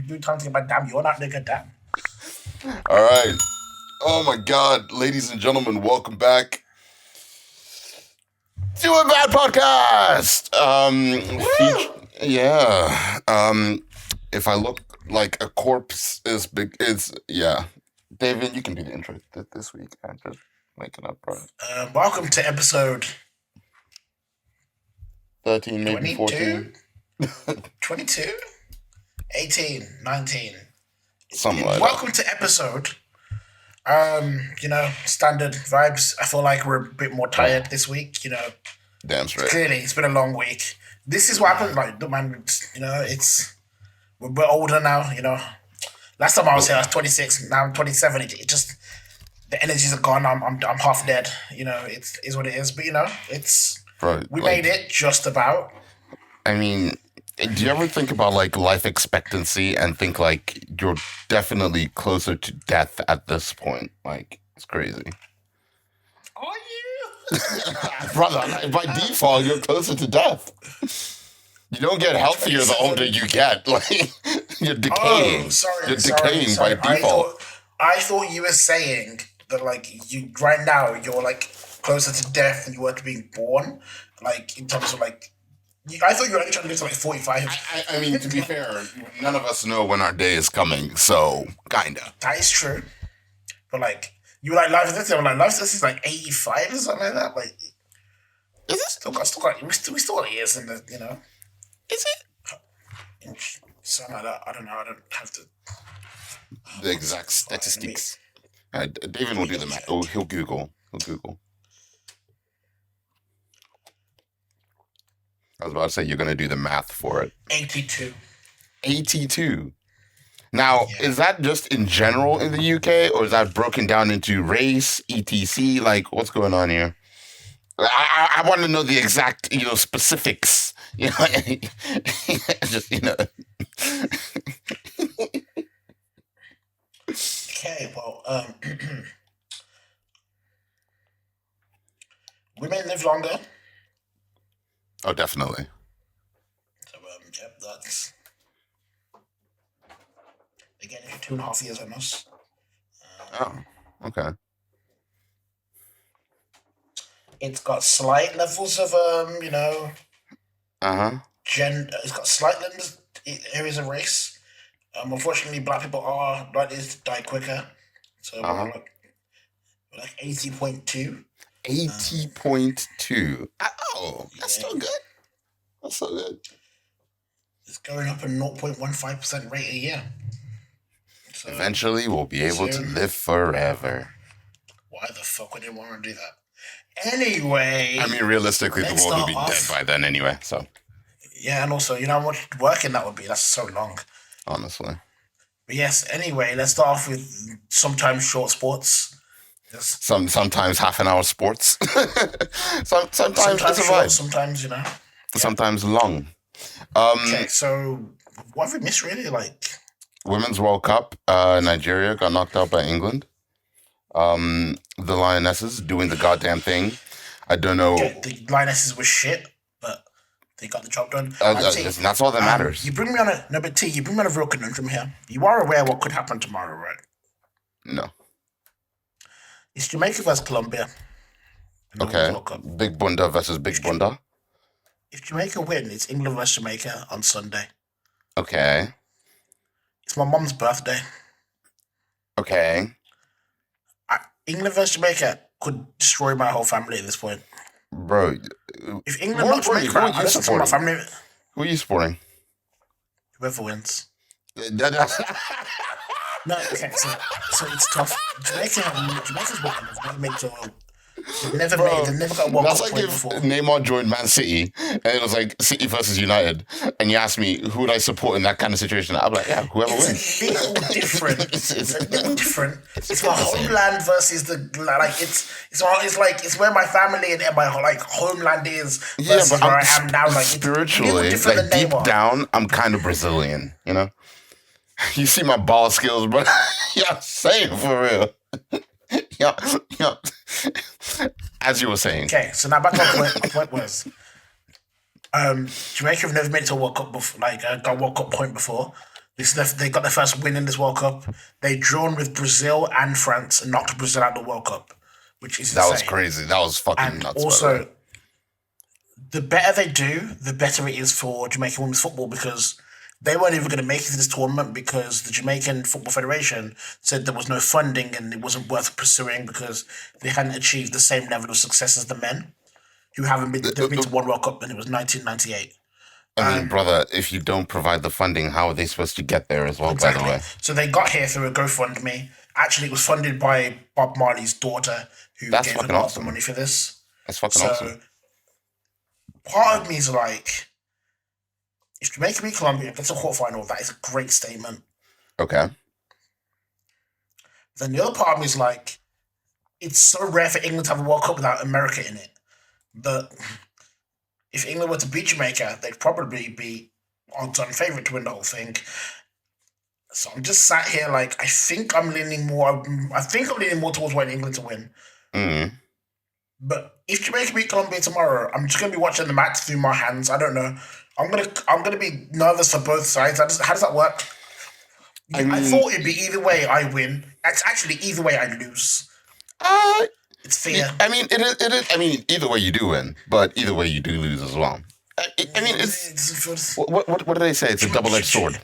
You trying to get my damn yawn out, nigga? Damn. All right. Oh my God, ladies and gentlemen, welcome back to a bad podcast. Yeah. If I look like a corpse is big, it's yeah. David, you can do the intro this week. I'm just making up, bro. Welcome to episode 13, maybe 22, 14, 22, 18, 19. something like that. Welcome to episode. Standard vibes. I feel like we're a bit more tired this week. Damn straight. Clearly it's been a long week. This is what happened. Like, man, we're older now. Last time I was here, I was 26. Now I'm 27. It just the energies are gone. I'm half dead. It is what it is. But we made it just about. I mean, do you ever think about like life expectancy and think like you're definitely closer to death at this point? Like, it's crazy. Are you? Brother, by default, you're closer to death. You don't get healthier the older you get. Like, you're decaying. Oh, sorry. You're decaying by default. I thought you were saying that, like, you right now you're like closer to death than you were to being born. Like, in terms of like, I thought you were only trying to get to like 45. I mean, to be fair, none of us know when our day is coming, so kinda. That is true. But like, you were like life expectancy. I'm like life expectancy is like 85 or something like that. Like, Is it? we still got years in the Is it? something like that. I don't know. I don't have to. The exact statistics. David will do the math. Oh, he'll Google. I was about to say you're going to do the math for it. 82. 82. Now, Yeah. is that just in general in the UK, or is that broken down into race, etc.? Like, what's going on here? I want to know the exact, specifics. Just, Okay, well, women live longer. Oh, definitely. So, yep, that's again, if you're 2.5 years on us. Oh, okay. It's got slight levels of Uh-huh. gender. It's got slight areas of race. Unfortunately, black people are likely to die quicker. So Uh-huh. we're like 80.2. 80.2. Oh, that's Yeah. still good. That's so good. It's going up a 0.15% rate a year. So Eventually, we'll be able to soon. live forever. Why the fuck would anyone want to do that? Anyway. I mean, realistically, the Let's world will be start dead off. by then anyway, so, Yeah, and also, how much working that would be? That's so long. honestly. But yes, anyway, let's start off with sometimes short sports. Yes. Sometimes half an hour sports. Sometimes Sometimes it's a short, vibe. sometimes, Sometimes long. Okay, so what have we missed really? Like, Women's World Cup, Nigeria got knocked out by England. The Lionesses doing the goddamn thing. I don't know. okay, the Lionesses were shit, but they got the job done. And T, That's all that matters. you bring me on you bring me on a real conundrum here. You are aware what could happen tomorrow, right? No. It's Jamaica versus Colombia. in the Okay. Women's World Cup. Big Bunda versus Big Bunda. If Jamaica win, it's England versus Jamaica on Sunday. Okay. It's my mum's birthday. Okay. England versus Jamaica could destroy my whole family at this point. Bro, If England more knocks importantly, Jamaica who out, are I you listen to my supporting? family. Who are you supporting? Whoever wins. No, okay, so it's tough. Jamaica's won. They've never made to. They've never got a World That's Cup like point if before. Neymar joined Man City and it was like City versus United, and you asked me who would I support in that kind of situation, I'm like, yeah, whoever wins. It's a little different. It's It's a little different. It's my homeland versus it's where my family and my homeland is Yeah, versus but where I am now. Like, it's a little spiritually, different like than deep Neymar. down, I'm kind of Brazilian, you know? You see my ball skills, bro. Yeah, same for real. Yeah. As you were saying. Okay, so now back to my point. My point was, Jamaica have never made it to a World Cup before, got a World Cup point before. They got their first win in this World Cup. They drawn with Brazil and France and knocked Brazil out of the World Cup, which is That was insane. crazy. That was fucking And nuts. By the way. also, the better they do, the better it is for Jamaican women's football because they weren't even going to make it to this tournament because the Jamaican Football Federation said there was no funding and it wasn't worth pursuing because they hadn't achieved the same level of success as the men who haven't been. They've been to one World Cup and it was 1998. I mean, brother, if you don't provide the funding, how are they supposed to get there as well? Exactly. By the way, So they got here through a GoFundMe. Actually, it was funded by Bob Marley's daughter, who That's gave a fucking lot of awesome. the money for this. that's fucking So awesome. part of me is like, if Jamaica beat Colombia gets a quarterfinal, that is a great statement. Okay. Then the other part of me is like, it's so rare for England to have a World Cup without America in it. But if England were to beat Jamaica, they'd probably be odds-on favourite to win the whole thing. So I'm just sat here like, I think I'm leaning more towards wanting England to win. Mm. But if Jamaica beat Colombia tomorrow, I'm just gonna be watching the match through my hands. I don't know. I'm gonna be nervous for both sides. How does that work? I I mean, thought it'd be either way I win. It's actually either way I lose. uh, It's fair. I mean, it is. It is. I mean, either way you do win, but either way you do lose as well. I mean, it's what did they say? It's a double-edged sword.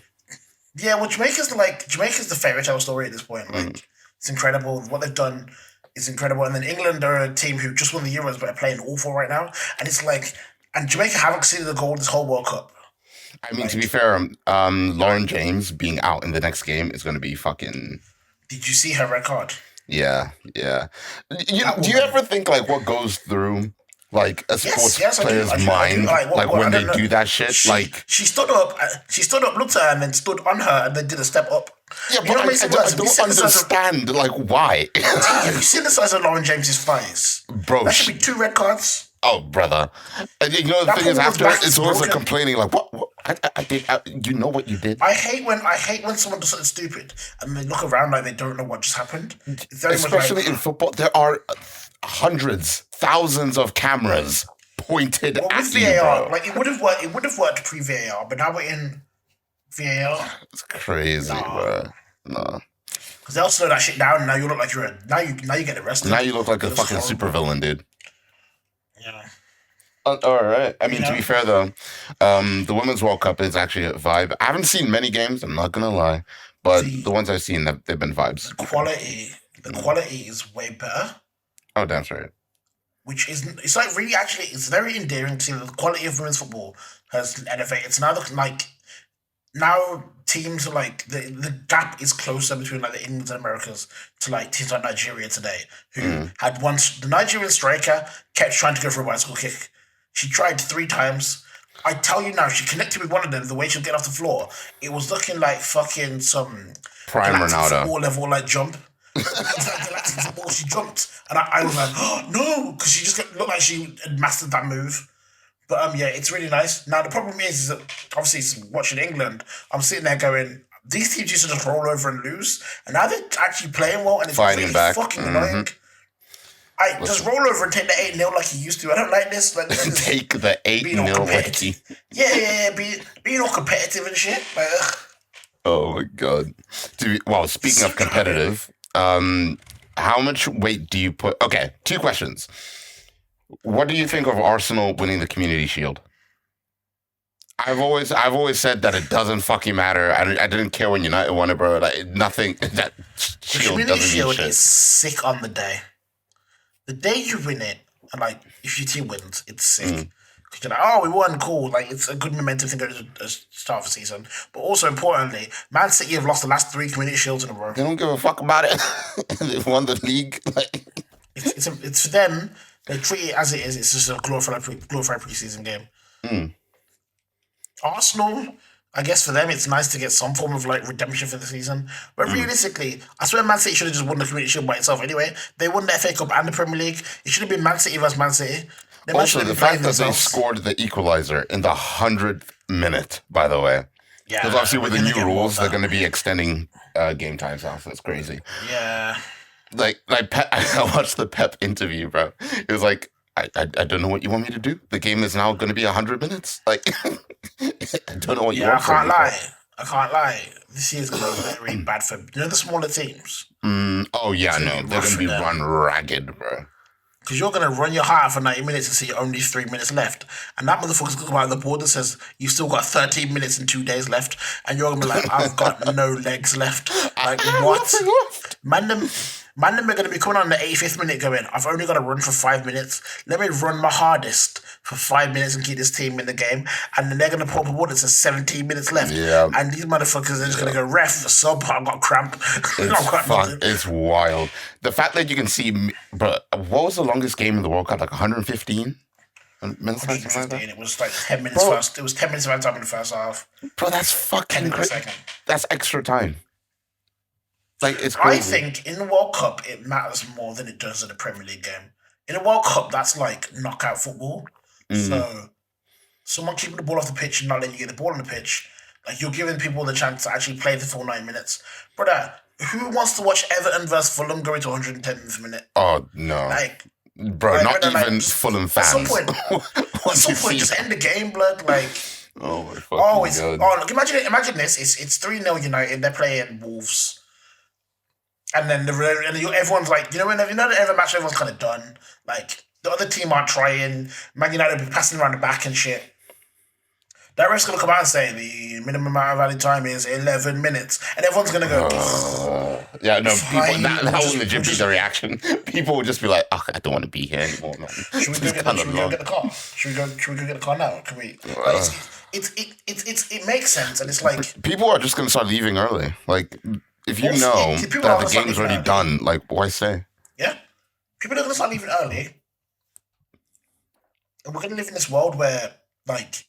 Yeah, well, Jamaica's the fairy tale story at this point. Like, it's incredible what they've done. It's incredible, and then England are a team who just won the Euros but are playing awful right now. And it's like, and Jamaica haven't conceded a goal this whole World Cup. I mean, to be fair, Lauren James being out in the next game is going to be fucking. Did you see her red card? Yeah. Do you ever think like what goes through like a sports I do. player's I do. mind, like What, when I they don't know. do that shit? Like, She stood up. She stood up, looked at her, and then stood on her, and then did a step up. yeah, You but know what I makes it don't worse? Have you seen the size of- understand like why, Have you seen the size of Lauren James's thighs? bro. That should be 2 red cards. Oh, brother. And you know the That thing is, woman's after back it's is always like broken. complaining, like what I did. You know what you did. I hate when someone does something stupid and they look around like they don't know what just happened. It's very Especially much like, in football, there are hundreds, thousands of cameras pointed well, at with you, VAR, bro. like it would have worked. It would have worked pre VAR, but now we're in VAR It's crazy, bro. No. because they'll slow that shit down. And now you look like you're now you get arrested. Now you look like a It's fucking horrible. supervillain, dude. Yeah. All right. I mean, You to know? be fair though, the Women's World Cup is actually a vibe. I haven't seen many games. I'm not gonna lie, but the ones I've seen, they've been vibes. The quality is way better. Oh, that's right. Which is it's like really actually it's very endearing to see that the quality of women's football has elevated. It's now like now teams are like the gap is closer between like the England and Americas to like teams like Nigeria today, who had once the Nigerian striker kept trying to go for a bicycle kick. She tried 3 times. I tell you now, she connected with one of them. The way she was getting off the floor, it was looking like fucking some Prime galactic Ronaldo. football level like jump. Galactic football, she jumped, and I was like, oh no, because she just looked like she had mastered that move. But yeah, it's really nice. Now the problem is that obviously watching England, I'm sitting there going, these teams used to just roll over and lose, and now they're actually playing well, and it's Fighting really back. fucking annoying. Just roll over and take the 8-0 like you used to. I don't like this. Like this is Take the being all 8-0 competitive. Yeah. Being all competitive and shit. Like, ugh. Oh my god. Well, speaking of competitive, how much weight do you put? Okay, 2 questions. What do you think of Arsenal winning the Community Shield? I've always said that it doesn't fucking matter. I didn't care when United won it, bro. Like nothing. That The shield Community doesn't mean Shield shit. is sick on the day. The day you win it, and like if your team wins, it's sick. Because you're like, oh, we won, cool. Like it's a good momentum thing going to the start of the season. But also importantly, Man City have lost the last 3 Community Shields in a row. They don't give a fuck about it. They've won the league. Like, It's for them. They treat it as it is. It's just a glorified preseason game. Arsenal, I guess for them, it's nice to get some form of like redemption for the season. But realistically, I swear Man City should have just won the Community Shield by itself anyway. They won the FA Cup and the Premier League. It should have been Man City versus Man City. They also, should have the been fact playing that they themselves. scored the equalizer in the 100th minute, by the way. Yeah, Because obviously with we're the gonna new get more rules, of they're that. going to be extending game times now. So that's crazy. Yeah. Like Pep, I watched the Pep interview, bro. It was like, I don't know what you want me to do. The game is now going to be 100 minutes. Like, I don't know what you Yeah, I want from can't me, bro. lie. I can't lie. This year's gonna be very bad for the smaller teams. Oh yeah, It's gonna no, be they're rough gonna for be them. run ragged, bro. Because you're going to run your heart for 90 minutes and see only 3 minutes left. And that motherfucker's going to come out of the board that says, you've still got 13 minutes and 2 days left. And you're going to be like, I've got no legs left. I Like, have what? nothing left. Man, them are going to be coming on the 85th minute going, I've only got to run for 5 minutes. Let me run my hardest for 5 minutes and keep this team in the game. And then they're going to pull up a board that says 17 minutes left. Yeah. And these motherfuckers are just going to go, ref, sub, I've got cramp. I've It's got fun. nothing. It's wild. The fact that you can see, bro. What was the longest game in the World Cup? Like 115 minutes, something like 115. that. It was like 10 minutes Bro. first. It was 10 minutes of time in the first half. Bro, that's 10 fucking in the crazy. second. That's extra time. Like it's I crazy. think in the World Cup it matters more than it does in the Premier League game. In the World Cup, that's like knockout football. So someone keeping the ball off the pitch and not letting you get the ball on the pitch, like you're giving people the chance to actually play the full 9 minutes. Brother, who wants to watch Everton versus Fulham going to 110th minute? Oh no, Like, bro, like, not brother, even just- Fulham at fans. some point, just end the game, blood. Like, Oh my fucking oh, it's god. oh, look, imagine this. It's 3-0 United. They're playing Wolves. And then everyone's like, every match, everyone's kind of done. Like, the other team aren't trying. Man United will be passing around the back and shit. That ref's going to come out and say the minimum amount of valid time is 11 minutes. And everyone's going to go, Yeah, no, Fine, people. That we'll will just- legit we'll be just- the reaction. People will just be like, "Oh, I don't want to be here anymore, man." should we go It's get, kinda should we go long. get the car? Should we go get the car now? Can we? Like, it makes sense. And it's like, People are just gonna start leaving early. Like, if you Also, know people that are the gonna start game's leaving already early. done, like, why stay? yeah, people are going to start leaving early. And we're going to live in this world where, like,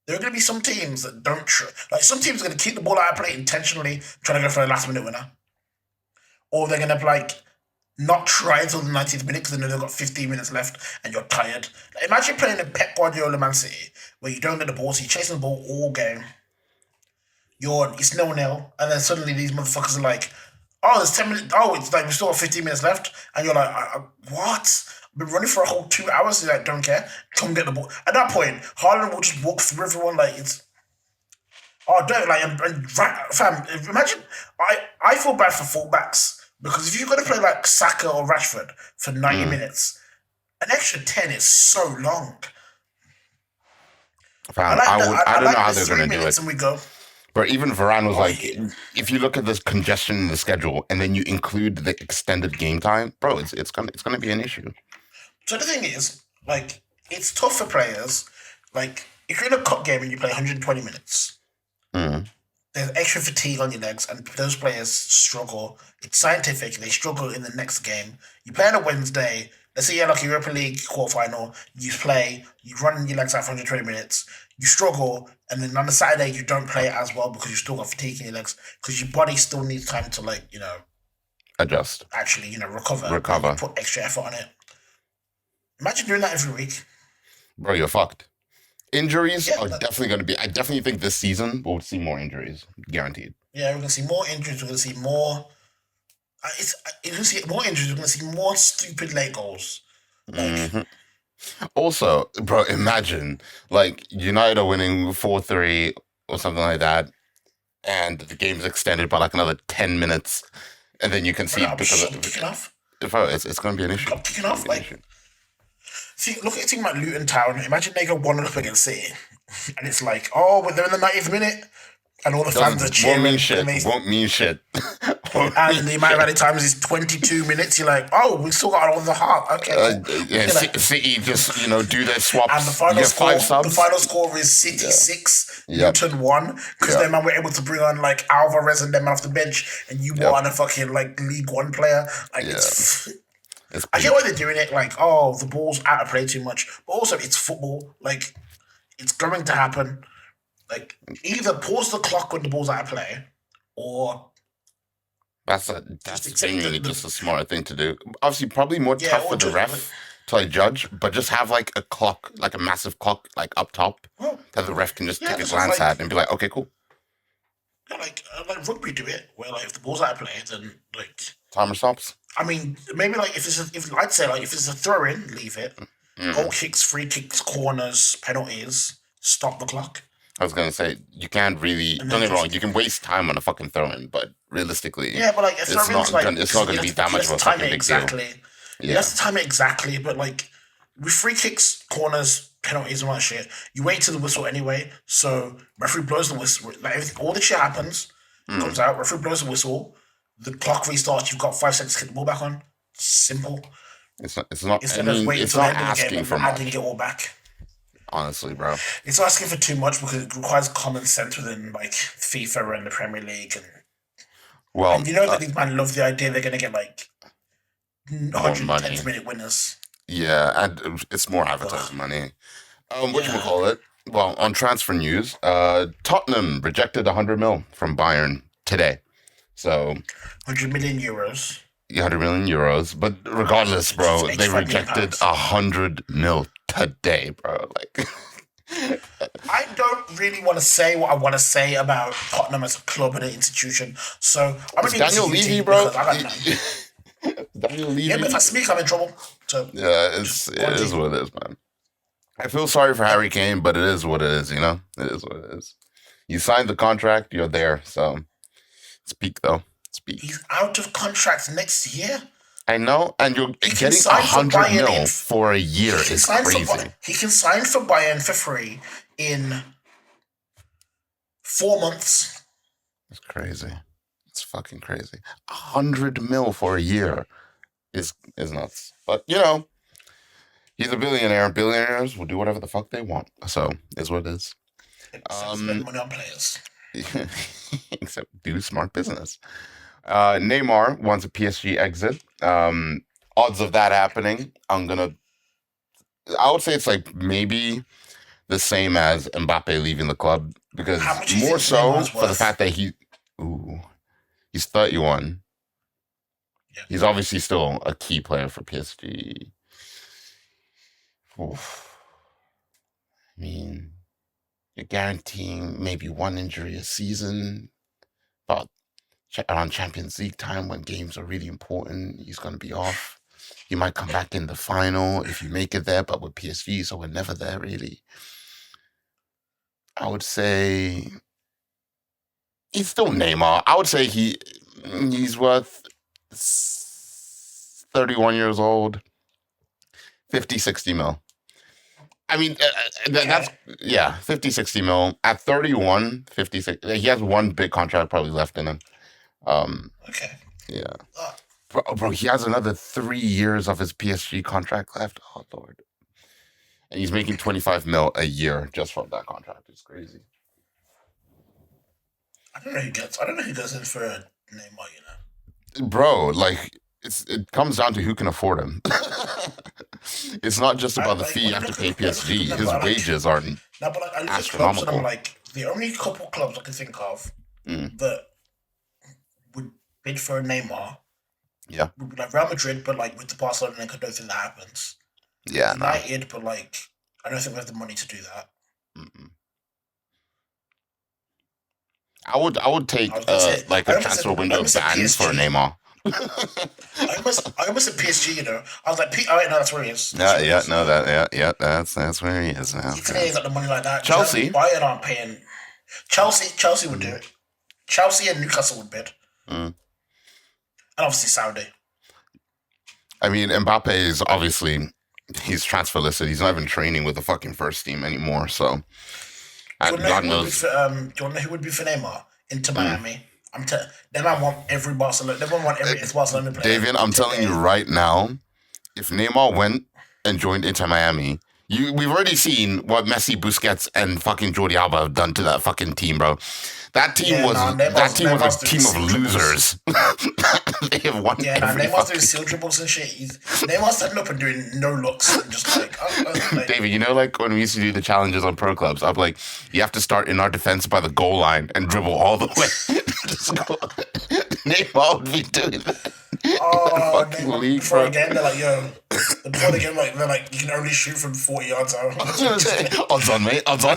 there are going to be some teams that don't like some teams are going to keep the ball out of play intentionally, trying to go for a last minute winner, or they're going to like not try until the 90th minute because they know they've got 15 minutes left and you're tired. Like, imagine playing a Pep Guardiola Man City where you don't get the ball, so you're chasing the ball all game. It's 0-0, and then suddenly these motherfuckers are like, "Oh, there's 10 minutes. Oh, it's like we still have 15 minutes left," and you're like, "What? I've been running for a whole 2 hours." You're like, "Don't care. Come get the ball." At that point, Haaland will just walk through everyone like it's. Oh, don't like fam. Imagine, I feel bad for fullbacks because if you're gonna play like Saka or Rashford for 90 minutes, an extra 10 is so long. Fam, I don't know how the they're 3 gonna do minutes it. and we go. But even Varane was like, yeah. if you look at this congestion in the schedule and then you include the extended game time, bro, it's gonna be an issue. So the thing is, like, it's tough for players. Like, if you're in a cup game and you play 120 minutes, there's extra fatigue on your legs, and those players struggle. It's scientific. They struggle in the next game. You play on a Wednesday. Let's say you're like a Europa League quarterfinal. You play. You run your legs out for 120 minutes. You struggle, and then on the Saturday you don't play it as well because you still got fatigue in your legs because your body still needs time to Adjust. actually recover. Recover. You put extra effort on it. Imagine doing that every week. Bro, you're fucked. Injuries Yeah, are definitely going to be. I definitely think this season we'll see more injuries, guaranteed. Yeah, we're gonna see more injuries. We're gonna see more. You're gonna see more injuries. We're gonna see more stupid late goals. Like, Also, bro, imagine like United are winning 4-3 or something like that, and the game's extended by like another 10 minutes, and then you can see I'm because kicking off. bro, it's going to be an issue. I'm kicking off. It's gonna be an Like, issue. see, look at a team like Luton Town. Imagine they go 1 up against City, and it's like, oh, but they're in the 90th minute, and all the fans are cheering. Won't mean shit. And they- Won't mean shit. And the amount of added times is 22 minutes. You're like, oh, we still got all the heart. Okay. Cool. Yeah, You're like- City just do their swaps. And the You final get score, 5 subs. the final score is City 6, Yep. Newton 1, because Yep. then man were able to bring on like Alvarez and them off the bench, and you Yep. want a fucking like League One player. Like it's It's I get why they're doing it. Like, oh, the ball's out of play too much, but also it's football. Like, it's going to happen. Like, either pause the clock when the ball's out of play, or That's accept genuinely the- just a smart thing to do. Obviously, probably more Yeah, tough or for the just, ref to like judge, but just have like a clock, like a massive clock, like up top well, that the ref can just Yeah, take a this is glance like- at and be like, okay, cool, like rugby do it, where like if the ball's out of play, then like. timer stops. I mean, maybe like if I'd say like if it's a throw in, leave it. Goal kicks, free kicks, corners, penalties, stop the clock. I was gonna say you can't really. and Don't then get me wrong. just You can waste time on a fucking throw-in, but realistically, yeah, but like if it's throw-ins not like gonna. It's not gonna be that he much has of to a time fucking it big deal. exactly. He Yeah. has to time it exactly, but like with free kicks, corners, penalties, and all that shit, you wait till the whistle anyway. So referee blows the whistle. Like everything, all the shit happens, Mm. comes out. Referee blows the whistle. The clock restarts. You've got 5 seconds to get the ball back on. Simple. It's not. It's not. I Instead of mean, waiting it's till the not end of the game asking and for adding much. it all back. Honestly, bro. It's not asking for too much because it requires common sense within like FIFA and the Premier League, Well, and you know that these man love the idea they're gonna get like more money. 110th minute winners. Yeah, and it's more Ugh. advertising money. Yeah, Whatchamacallit? Well, on transfer news, Tottenham rejected 100 mil from Bayern today. So 100 million euros. 100 million euros. But regardless, bro, It's they 85 million rejected pounds. 100 mil today, bro. Like, I don't really want to say what I want to say about Tottenham as a club and an institution, so I'm it's gonna leave it Daniel to you, Levy, T, bro. because I got none. Daniel Yeah, but if Levy. I speak, I'm in trouble. So Yeah, just it go on, is T. what it is, man. I feel sorry for Harry Kane, but it is what it is, you know? It is what it is. You signed the contract, you're there. So speak, though. Speak. He's out of contract next year. I know, and you're He can getting sign for 100 Bayern mil for a year he can is sign crazy. for he can sign for Bayern for free in 4 months. It's crazy. It's fucking crazy. 100 mil for a year is nuts. But you know, he's a billionaire. Billionaires will do whatever the fuck they want. So is what it is. Except spend money on players. Except do smart business. Neymar wants a PSG exit. Odds of that happening, I would say it's like maybe the same as Mbappe leaving the club because How much do you more think so Neymar's for the worth? fact that he's 31. Yeah. He's obviously still a key player for PSG. Oof. I mean, you're guaranteeing maybe one injury a season, but around Champions League time when games are really important, he's going to be off. He might come back in the final if you make it there, but with PSG, so we're never there really. I would say he's still Neymar. I would say he's worth 31 years old, 50, 60 mil. I mean, that's, yeah, 50, 60 mil. At 31, 56, he has one big contract probably left in him. Okay. Yeah. Uh, Bro, he has another 3 years of his PSG contract left. Oh, Lord. And he's making 25 mil a year just from that contract. It's crazy. I don't know who goes in for Neymar, you know. Bro, like, it comes down to who can afford him. It's not just about the fee you have to pay PSG. His wages are No, but like, I look at clubs and astronomical. I'm like, the only couple clubs I can think of that would bid for a Neymar Yeah. would be like Real Madrid, but like with the Barcelona link, I don't think that happens. Yeah, no. United, but like, I don't think we have the money to do that. Mm-mm. I would take I was gonna say, like I a almost transfer said- I window almost said ban PSG. for Neymar. I almost said PSG, you know. I was like, oh wait, no, that's where he is. That's where he is now. Italy ain't got the money like that. Chelsea. Bayern aren't paying. Chelsea would do it. Chelsea and Newcastle would bid. Mm. And obviously Saudi. I mean, Mbappe is obviously he's transfer listed. He's not even training with the fucking first team anymore. So God knows. Do you want to know who would be for Neymar? Inter Miami. They might want every Barcelona. They might want every Barcelona player. David, I'm telling you right now, if Neymar went and joined Inter Miami, we've already seen what Messi, Busquets, and fucking Jordi Alba have done to that fucking team, bro. That team was a team of losers. They have won every Neymar's doing seal dribbles and shit. Neymar's standing up and doing no looks and just like, David, you know, like when we used to do the challenges on pro clubs, I'm like, you have to start in our defense by the goal line and dribble all the way. Just go. Neymar would be doing that. Oh, fucking Neymar, league, before bro. the game, they're like, yo. Before the game, they're like, you can only shoot from 40 yards out. Odds on, mate. Odds on.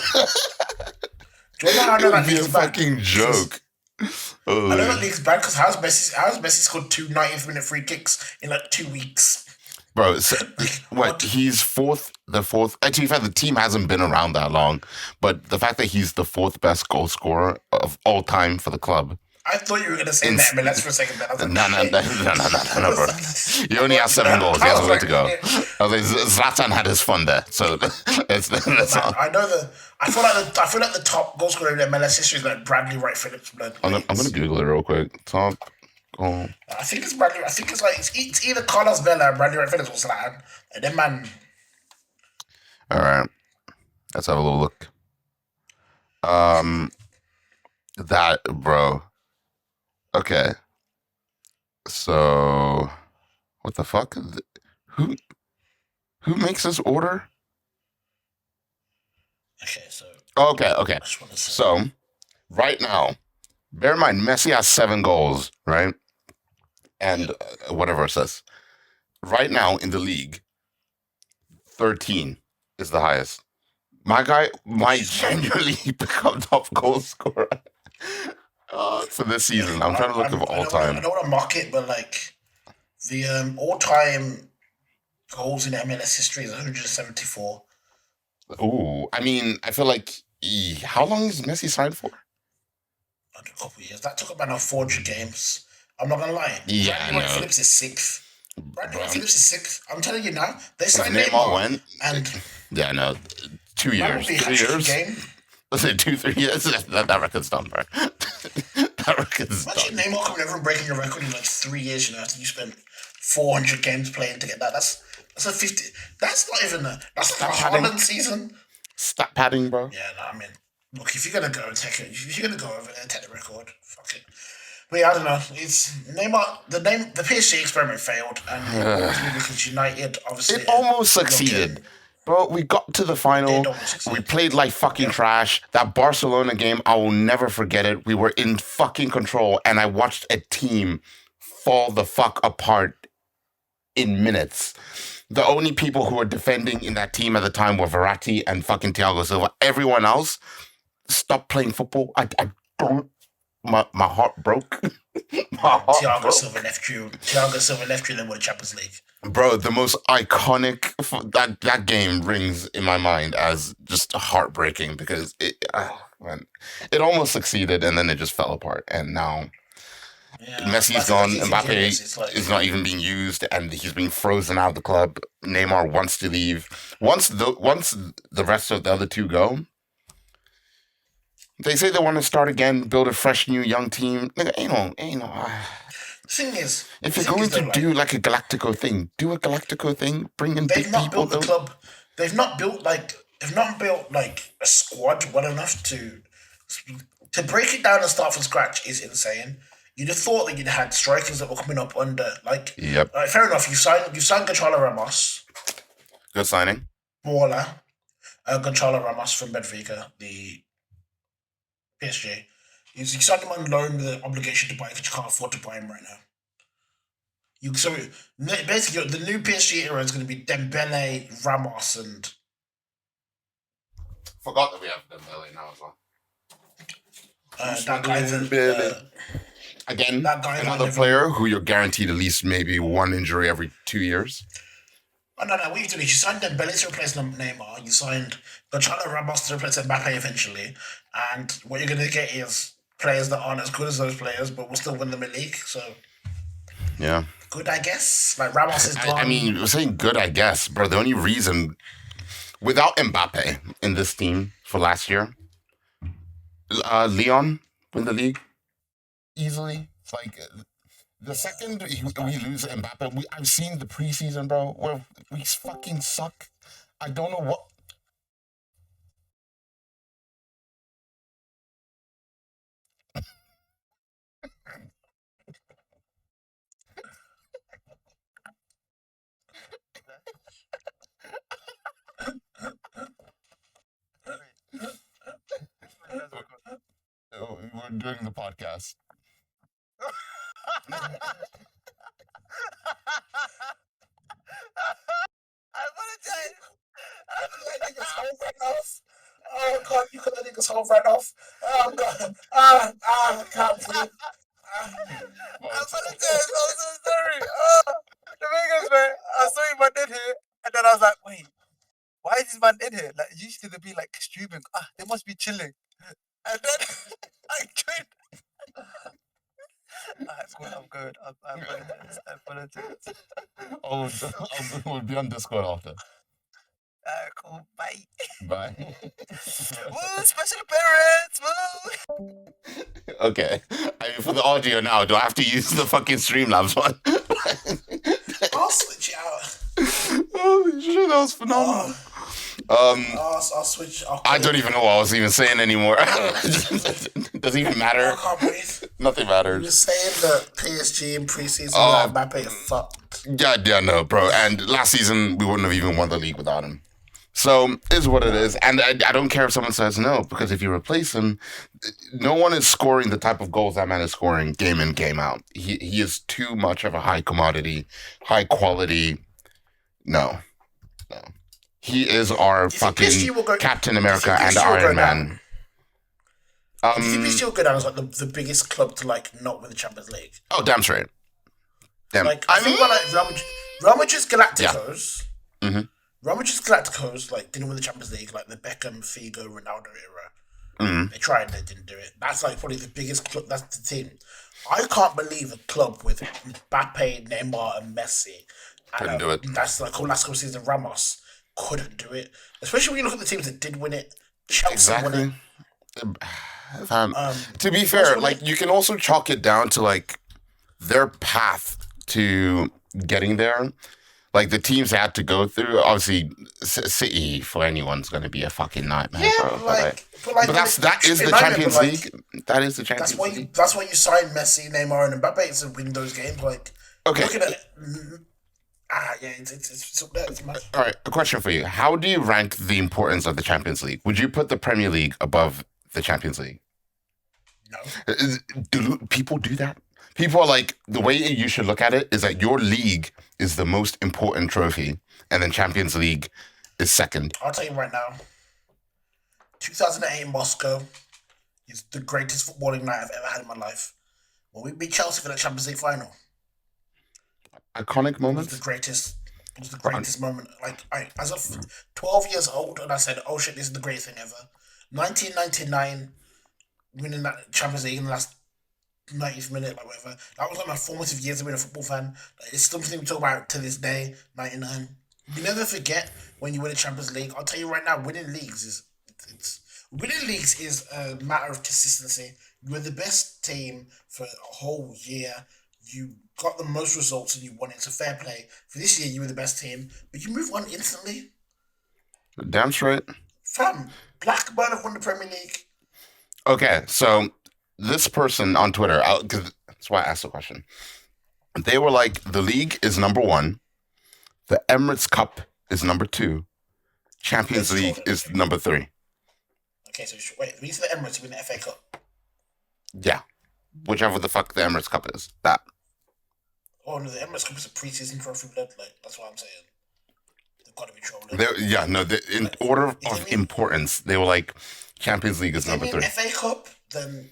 Do you know how I know It that would be a league's back? fucking joke. I know that league's back because how's Messi scored 2 90th minute free kicks in like 2 weeks? bro. So, what? What? He's fourth. The fourth. To be fair, the team hasn't been around that long, but the fact that he's the fourth best goal scorer of all time for the club. I thought you were gonna say In, that MLS for a second, but I was no, like, no, no, shit. no, no, no, no, bro. He only has 7 goals. He I has was a way like, to go. shit. I was like, Zlatan had his fun there, so that's Man, all. I know the. I feel like the top goal scorer in MLS history is like Bradley Wright Phillips. Blood. I'm gonna Google it real quick. Top goal. I think it's Bradley. I think it's like it's either Carlos Vela, Bradley Wright Phillips, or Zlatan. And then man, All right, let's have a little look. Um, that bro. Okay, so what the fuck? Who who makes this order? okay, so Okay, okay. I just want to say, So right now, bear in mind, Messi has 7 goals, right? And whatever it says. Right now in the league, 13 is the highest. My guy might genuinely become top goal scorer for this season. I'm trying to look of all I time. don't want to mock it, but like the all-time goals in MLS history is 174. Ooh, I mean, I feel like how long is Messi signed for? Under a couple of years. That took about 400 games. I'm not gonna lie. Yeah, Bradley Wright no. Phillips is sixth. Bradley Wright Phillips is sixth. I'm telling you now. They If signed Neymar Neymar, went, and yeah, no, 2 that years, would be 3 hat-trick years. game. Let's say 2, 3 years. That record's done, bro. That record's Imagine done. Neymar coming over and breaking your record in like 3 years. You know, after you spent 400 games playing to get that. That's a 50. That's not even a. That's the padding. Haaland season. Stop padding, bro. Yeah, no, I mean, look, if you're gonna go and take it, if you're gonna go over there and take the record, fuck it. But yeah, I don't know. It's Neymar. The PSG experiment failed, and ultimately because United obviously It almost looking- succeeded. Bro, we got to the They final. don't succeed. We played like fucking trash. That Barcelona game, I will never forget it. We were in fucking control, and I watched a team fall the fuck apart in minutes. The only people who were defending in that team at the time were Verratti and fucking Thiago Silva. Everyone else stopped playing football. I don't. My heart broke. My heart Thiago broke. Silva left you. Thiago Silva left you. Then with the Champions League. Bro, the most iconic that game rings in my mind as just heartbreaking because man, it almost succeeded and then it just fell apart. And now Yeah, Messi's I gone, think Mbappe it's like, is not even being used, and he's being frozen out of the club. Neymar wants to leave. Once the rest of the other two go, they say they want to start again, build a fresh new young team. Nigga, ain't no. the thing is, If the you're thing going is, though, to like, do like a Galactico thing, do a Galactico thing. Bring in big they've not people. built the club. They've not built like a squad well enough to break it down and start from scratch is insane. You'd have thought that you'd had strikers that were coming up under Yep. fair enough. You signed Gonçalo Ramos, Good signing. baller, Gonçalo Ramos from Benfica, the PSG. You signed him on loan with the obligation to buy because you can't afford to buy him right now. Basically the new PSG era is going to be Dembele, Ramos, and Forgot that we have Dembele now as well. that guy. Again, that guy that another never- player who you're guaranteed at least maybe one injury every 2 years. Oh, no. What you doing is you signed Dembele to replace Neymar. You signed Gonçalo Ramos to replace Mbappe eventually, and what you're going to get is players that aren't as good as those players, but will still win the league. So Yeah. good, I guess. Like Ramos is gone. I mean, we're saying good, I guess, bro. The only reason without Mbappe in this team for last year, Leon win the league easily. It's like the second we lose Mbappe, I've seen the preseason, bro, where we fucking suck. I don't know what. We're doing the podcast. I apologize. I think it's home right off. Oh God, you could let niggas home right off. Oh God. I can't breathe. I apologize. I'm so sorry. The Vegas man. I saw you, but man in here. Like, used to be like streaming. They must be chilling. And then I joined. It's cool. I'm good. I apologize. I apologize. We'll be on Discord after. Cool. Bye. Bye. Woo! Special appearance. Woo! Okay. I mean, for the audio now, do I have to use the fucking Streamlabs one? I'll switch it out. Holy shit, that was phenomenal. I'll switch. I don't even know what I was even saying anymore. Doesn't even matter. I can't breathe. Nothing You matters. were saying that PSG in preseason without Mbappe are fucked. Yeah, no, bro. And last season, we wouldn't have even won the league without him. So, is what it is. And I don't care if someone says no, because if you replace him, no one is scoring the type of goals that man is scoring game in, game out. He is too much of a high commodity, high quality. No. He is our fucking Captain America and Iron Man. Do you think PSG will go down as like the biggest club to like not win the Champions League? Oh, damn straight. Damn. Like I think about like Real Madrid's Galacticos. Yeah. Mm-hmm. Real Madrid's Galacticos like didn't win the Champions League, like the Beckham, Figo, Ronaldo era. Mm-hmm. They tried, they didn't do it. That's like probably the biggest club. That's the team. I can't believe a club with Mbappe, Neymar, and Messi. Couldn't do it. That's like last couple season. Ramos couldn't do it, especially when you look at the teams that did win it. Chelsea won it. To be fair, like you can also chalk it down to like their path to getting there. Like the teams they had to go through. Obviously, City for anyone's going to be a fucking nightmare. Yeah, bro. but that is the Champions League. That is the Champions League. That's why you sign Messi, Neymar, and Mbappe to win those games. Like, okay. Looking at it, it's up there. It's mad. All right, a question for you. How do you rank the importance of the Champions League? Would you put the Premier League above the Champions League? No. Do people do that? People are like, the way you should look at it is that your league is the most important trophy, and then Champions League is second. I'll tell you right now, 2008 Moscow is the greatest footballing night I've ever had in my life. When we beat Chelsea for the Champions League final. Iconic moment? It was the greatest moment. Like, as of 12 years old, and I said, oh shit, this is the greatest thing ever. 1999, winning that Champions League in the last 90th minute, like whatever. That was like my formative years of being a football fan. Like, it's something we talk about to this day, 99. You never forget when you win a Champions League. I'll tell you right now, winning leagues is a matter of consistency. You were the best team for a whole year. You got the most results and you won it. So fair play. For this year, you were the best team, but you move on instantly. Damn straight. Fam, Blackburn have won the Premier League. Okay, so this person on Twitter, because that's why I asked the question. They were like, the league is number 1. The Emirates Cup is number 2. Champions League is number 3. Okay, so wait, we used the Emirates to win the FA Cup. Yeah. Whichever the fuck the Emirates Cup is. That. Oh no, the Emirates Cup is a preseason trophy, blood. Like, that's what I'm saying. They've got to be trolling. In order of importance, they were like, Champions League is number 3. If they mean FA Cup, then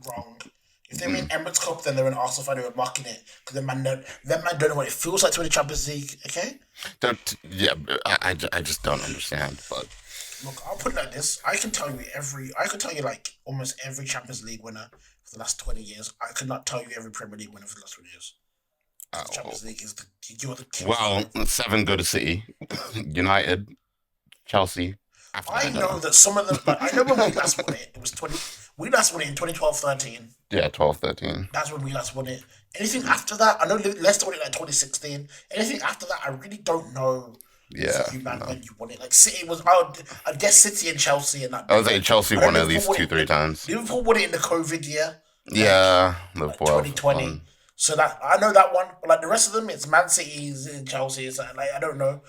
wrong. If they mean Emirates Cup, then they're an Arsenal fan who are mocking it because them man don't know what it feels like to win the Champions League. Okay. I just don't understand. But look, I'll put it like this: I can tell you like almost every Champions League winner for the last 20 years. I could not tell you every Premier League winner for the last 20 years. The Champions League is you're the king. Well, 7 go to City, United, Chelsea. I know that some of them. I know when we last won it. It was 20. We last won it in 2012-13. Yeah, 12-13. That's when we last won it. Anything after that, I know Leicester won it like 2016. Anything after that, I really don't know. Yeah, when you won it. Like City was, I'd guess City and Chelsea and that. I was like Chelsea won at least 2-3 times. Liverpool won it in the COVID year. Yeah, Liverpool. 2020. So that I know that one, but like the rest of them, it's Man City's and Chelsea's. Like I don't know.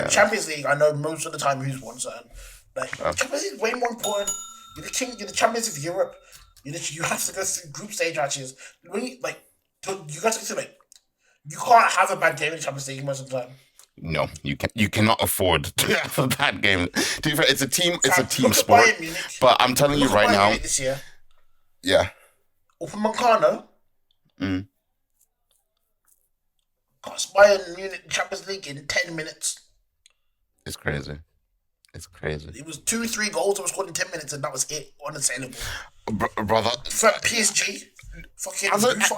Champions League, I know most of the time who's won something. Like Champions League is way more important. You're the king. You're the champions of Europe. You have to go through group stage matches. When you guys have to like, you can't have a bad game in the Champions League most of the time. No, you can. You cannot afford to have a bad game. To be fair, it's a team. It's a team sport. But I'm telling you right now. This year. Yeah. Upamecano. Cost Bayern Munich Champions League in 10 minutes. It's crazy. It's crazy. It was 2-3 goals that was scored in 10 minutes, and that was it. Unassailable. Brother, For PSG, fucking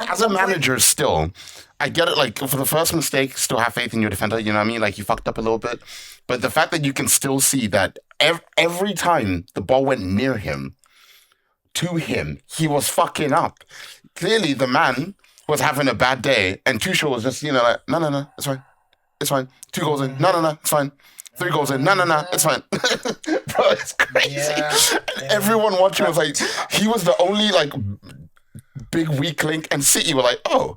as a manager, still, I get it. Like for the first mistake, still have faith in your defender. You know what I mean? Like you fucked up a little bit, but the fact that you can still see that every time the ball went near him, to him, he was fucking up. Clearly, the man was having a bad day, and Tuchel was just like, no, it's fine, it's fine. 2 goals in, no, it's fine. 3 goals in, no, it's fine. Bro, it's crazy. Yeah. Everyone watching was like, he was the only like big weak link, and City were like, oh,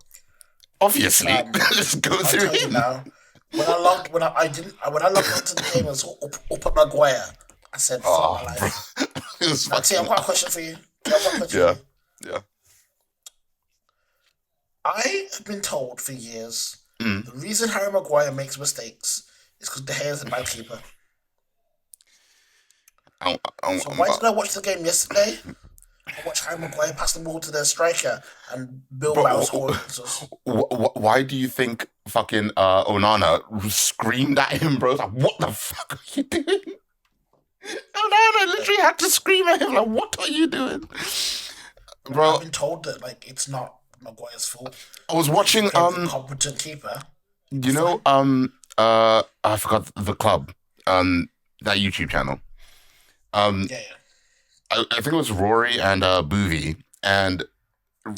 obviously, just go I'll through tell you him. now. When I logged onto the game and saw up at Maguire, I said, "Fuck my life." Now, T, I've got a question for you. Yeah. I have been told for years the reason Harry Maguire makes mistakes is because De Gea is a bad keeper. So why did I watch the game yesterday? I watched Harry Maguire pass the ball to their striker and Bilbao scored. Why do you think fucking Onana screamed at him, bro? Like, what the fuck are you doing? Onana literally had to scream at him, like, what are you doing? Bro, I've been told that it's not Maguire's fault. I was watching He's a competent keeper. I forgot the club, that YouTube channel. Yeah. I think it was Rory and Boovy, and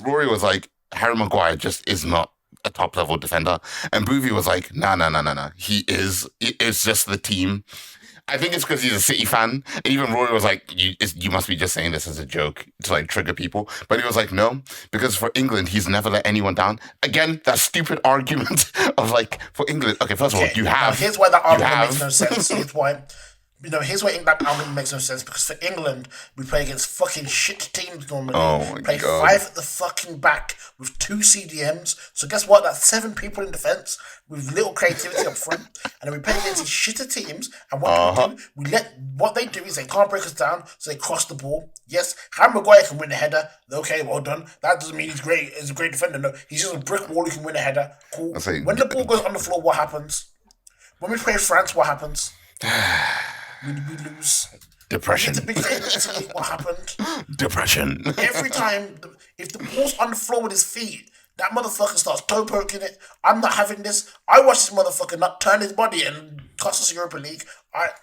Rory was like, Harry Maguire just is not a top level defender, and Boovy was like, nah. It's just the team. I think it's because he's a City fan. And even Rory was like, you must be just saying this as a joke to like trigger people. But he was like, no, because for England, he's never let anyone down. Again, that stupid argument of like, for England, okay, first of all, you have. Here's why that argument makes no sense. Here's why that argument makes no sense, because for England, we play against fucking shit teams normally. Oh my play God. 5 at the fucking back with 2 CDMs. So guess what? That's 7 people in defence with little creativity up front. And then we play against these shitter teams. And what what they do is they can't break us down, so they cross the ball. Yes, Harry Maguire can win a header. Okay, well done. That doesn't mean he's great. He's a great defender. No, he's just a brick wall who can win a header. Cool. When the ball goes on the floor, what happens? When we play France, what happens? We lose. Depression. It's a big thing. What happened? Depression. Every time, if the ball's on the floor with his feet, that motherfucker starts toe poking it. I'm not having this. I watch this motherfucker not turn his body and cost us Europa League.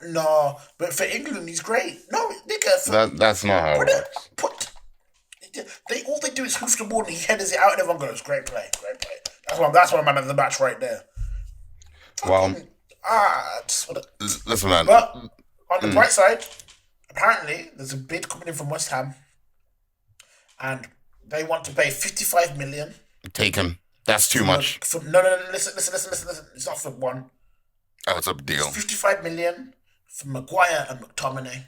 No, but for England, he's great. No, nigga. That's not how it works. All they do is hoof the ball and he headers it out, and everyone goes, "Great play." That's why I'm man of the match right there. Well, listen, man. But on the bright side, apparently there's a bid coming in from West Ham, and they want to pay 55 million. Take him. That's too much. No. Listen. It's not for one. Oh, it's a deal. It's 55 million for Maguire and McTominay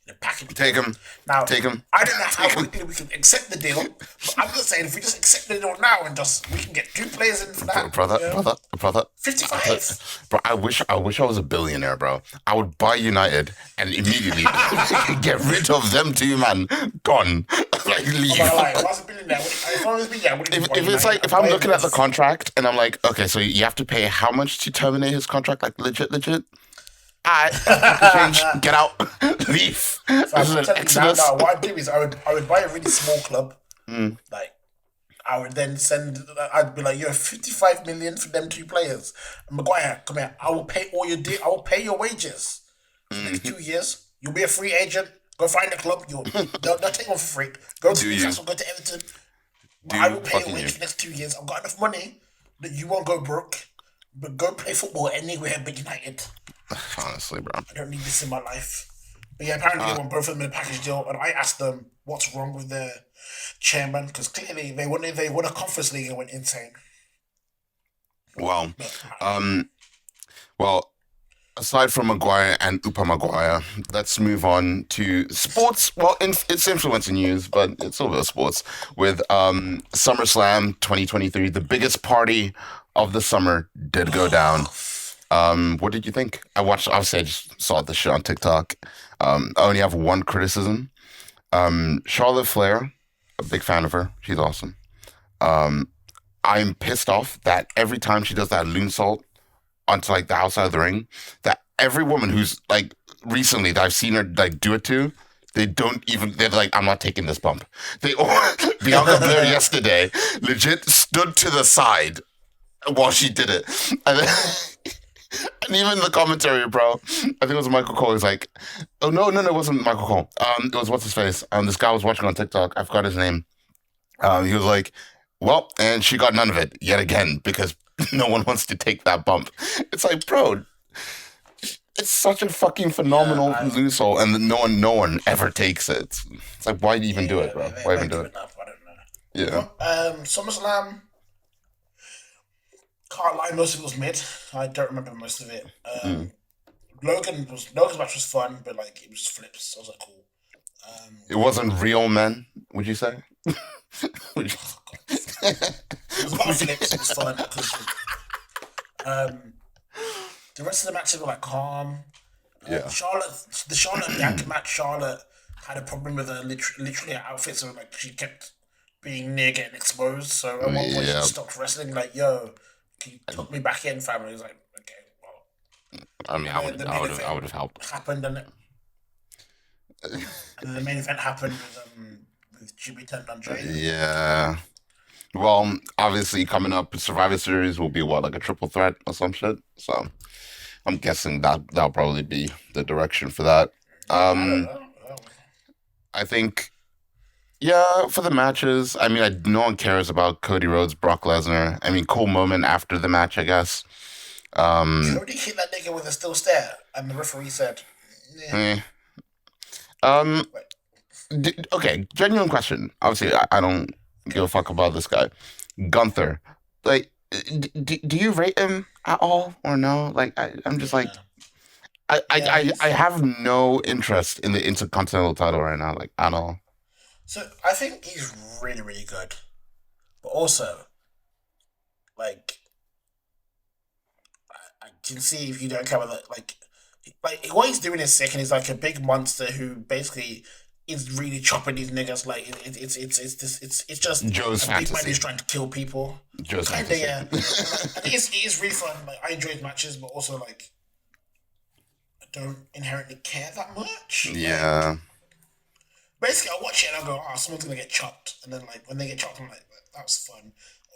in a package. Take him. Now, take him. I don't know how quickly we can accept the deal, but I'm just saying if we just accept the deal now and we can get 2 players in for that. Brother. 55. Bro, I wish I was a billionaire, bro. I would buy United and immediately get rid of them 2, man. Gone. Like, leave. If I was a billionaire, if I'm looking at the contract and I'm like, okay, so you have to pay how much to terminate his contract? Like, legit? Change, get out, leave. What I'd do is I would buy a really small club. Like, I would then I'd be like, you're 55 million for them 2 players. Maguire, come here. I will pay all your I will pay your wages for the next 2 years. You'll be a free agent. Go find a club. They'll take one for free. Go to Newcastle, go to Everton. I will pay your wages for the next 2 years. I've got enough money that you won't go broke. But go play football anywhere but United. Honestly, bro. I don't need this in my life. But yeah, apparently they want both of them in a package deal, and I asked them what's wrong with their chairman, because clearly they won a conference league and went insane. Well, aside from Maguire and Upa Maguire, let's move on to sports. Well, it's influencer news, but it's all about sports. With Summerslam 2023, the biggest party of the summer did go down. What did you think? I just saw the shit on TikTok. I only have one criticism. Charlotte Flair, a big fan of her. She's awesome. I'm pissed off that every time she does that loon salt onto like the outside of the ring, that every woman who's like recently that I've seen her like do it to, they don't even. They're like, I'm not taking this bump. They Bianca Blair yesterday legit stood to the side while she did it, and then, and even the commentary, bro. I think it was Michael Cole. Was like, oh no, it wasn't Michael Cole. It was what's his face. This guy was watching on TikTok. I forgot his name. He was like, well, and she got none of it yet again because no one wants to take that bump. It's like, bro, it's such a fucking phenomenal lose hole, and no one ever takes it. It's like, why do you even do it, bro? Why even do it? Up, I don't know. Yeah. SummerSlam. Can't lie, most of it was mid. I don't remember most of it. Logan's match was fun, but like it was flips. So I was like, cool. It wasn't real men, would you say? It was about flips. It was fun. The rest of the matches were like calm. Yeah. The Charlotte Bianca match. Charlotte had a problem with her literally her outfit, so like she kept being near getting exposed. So at one point she stopped wrestling. Like, yo, can you tuck me back in, family? He was like, okay, well. I mean, I would have helped. Happened and then the main event happened with Jimmy turned on Jay. Yeah. Well, obviously coming up, Survivor Series will be like a triple threat or some shit. So I'm guessing that'll probably be the direction for that. I think, yeah, for the matches. I mean, no one cares about Cody Rhodes, Brock Lesnar. I mean, cool moment after the match, I guess. Cody hit that nigga with a still stare, and the referee said, okay, genuine question. Obviously, I don't give a fuck about this guy. Gunther. Like, do you rate him at all or no? Like, I'm just like, I have no interest in the Intercontinental title right now, like, at all. So, I think he's really, really good. But also, like, I can see if you don't care about that, like what he's doing is sick, and he's like a big monster who basically is really chopping these niggas. Like it's just Joe's a fantasy. big man who's trying to kill people. Joe's Kinda, fantasy. yeah. I think it is really fun. Like I enjoy his matches, but also like I don't inherently care that much. Yeah. Basically, I watch it and I go, "Oh, someone's gonna get chopped," and then like when they get chopped, I'm like, "That was fun."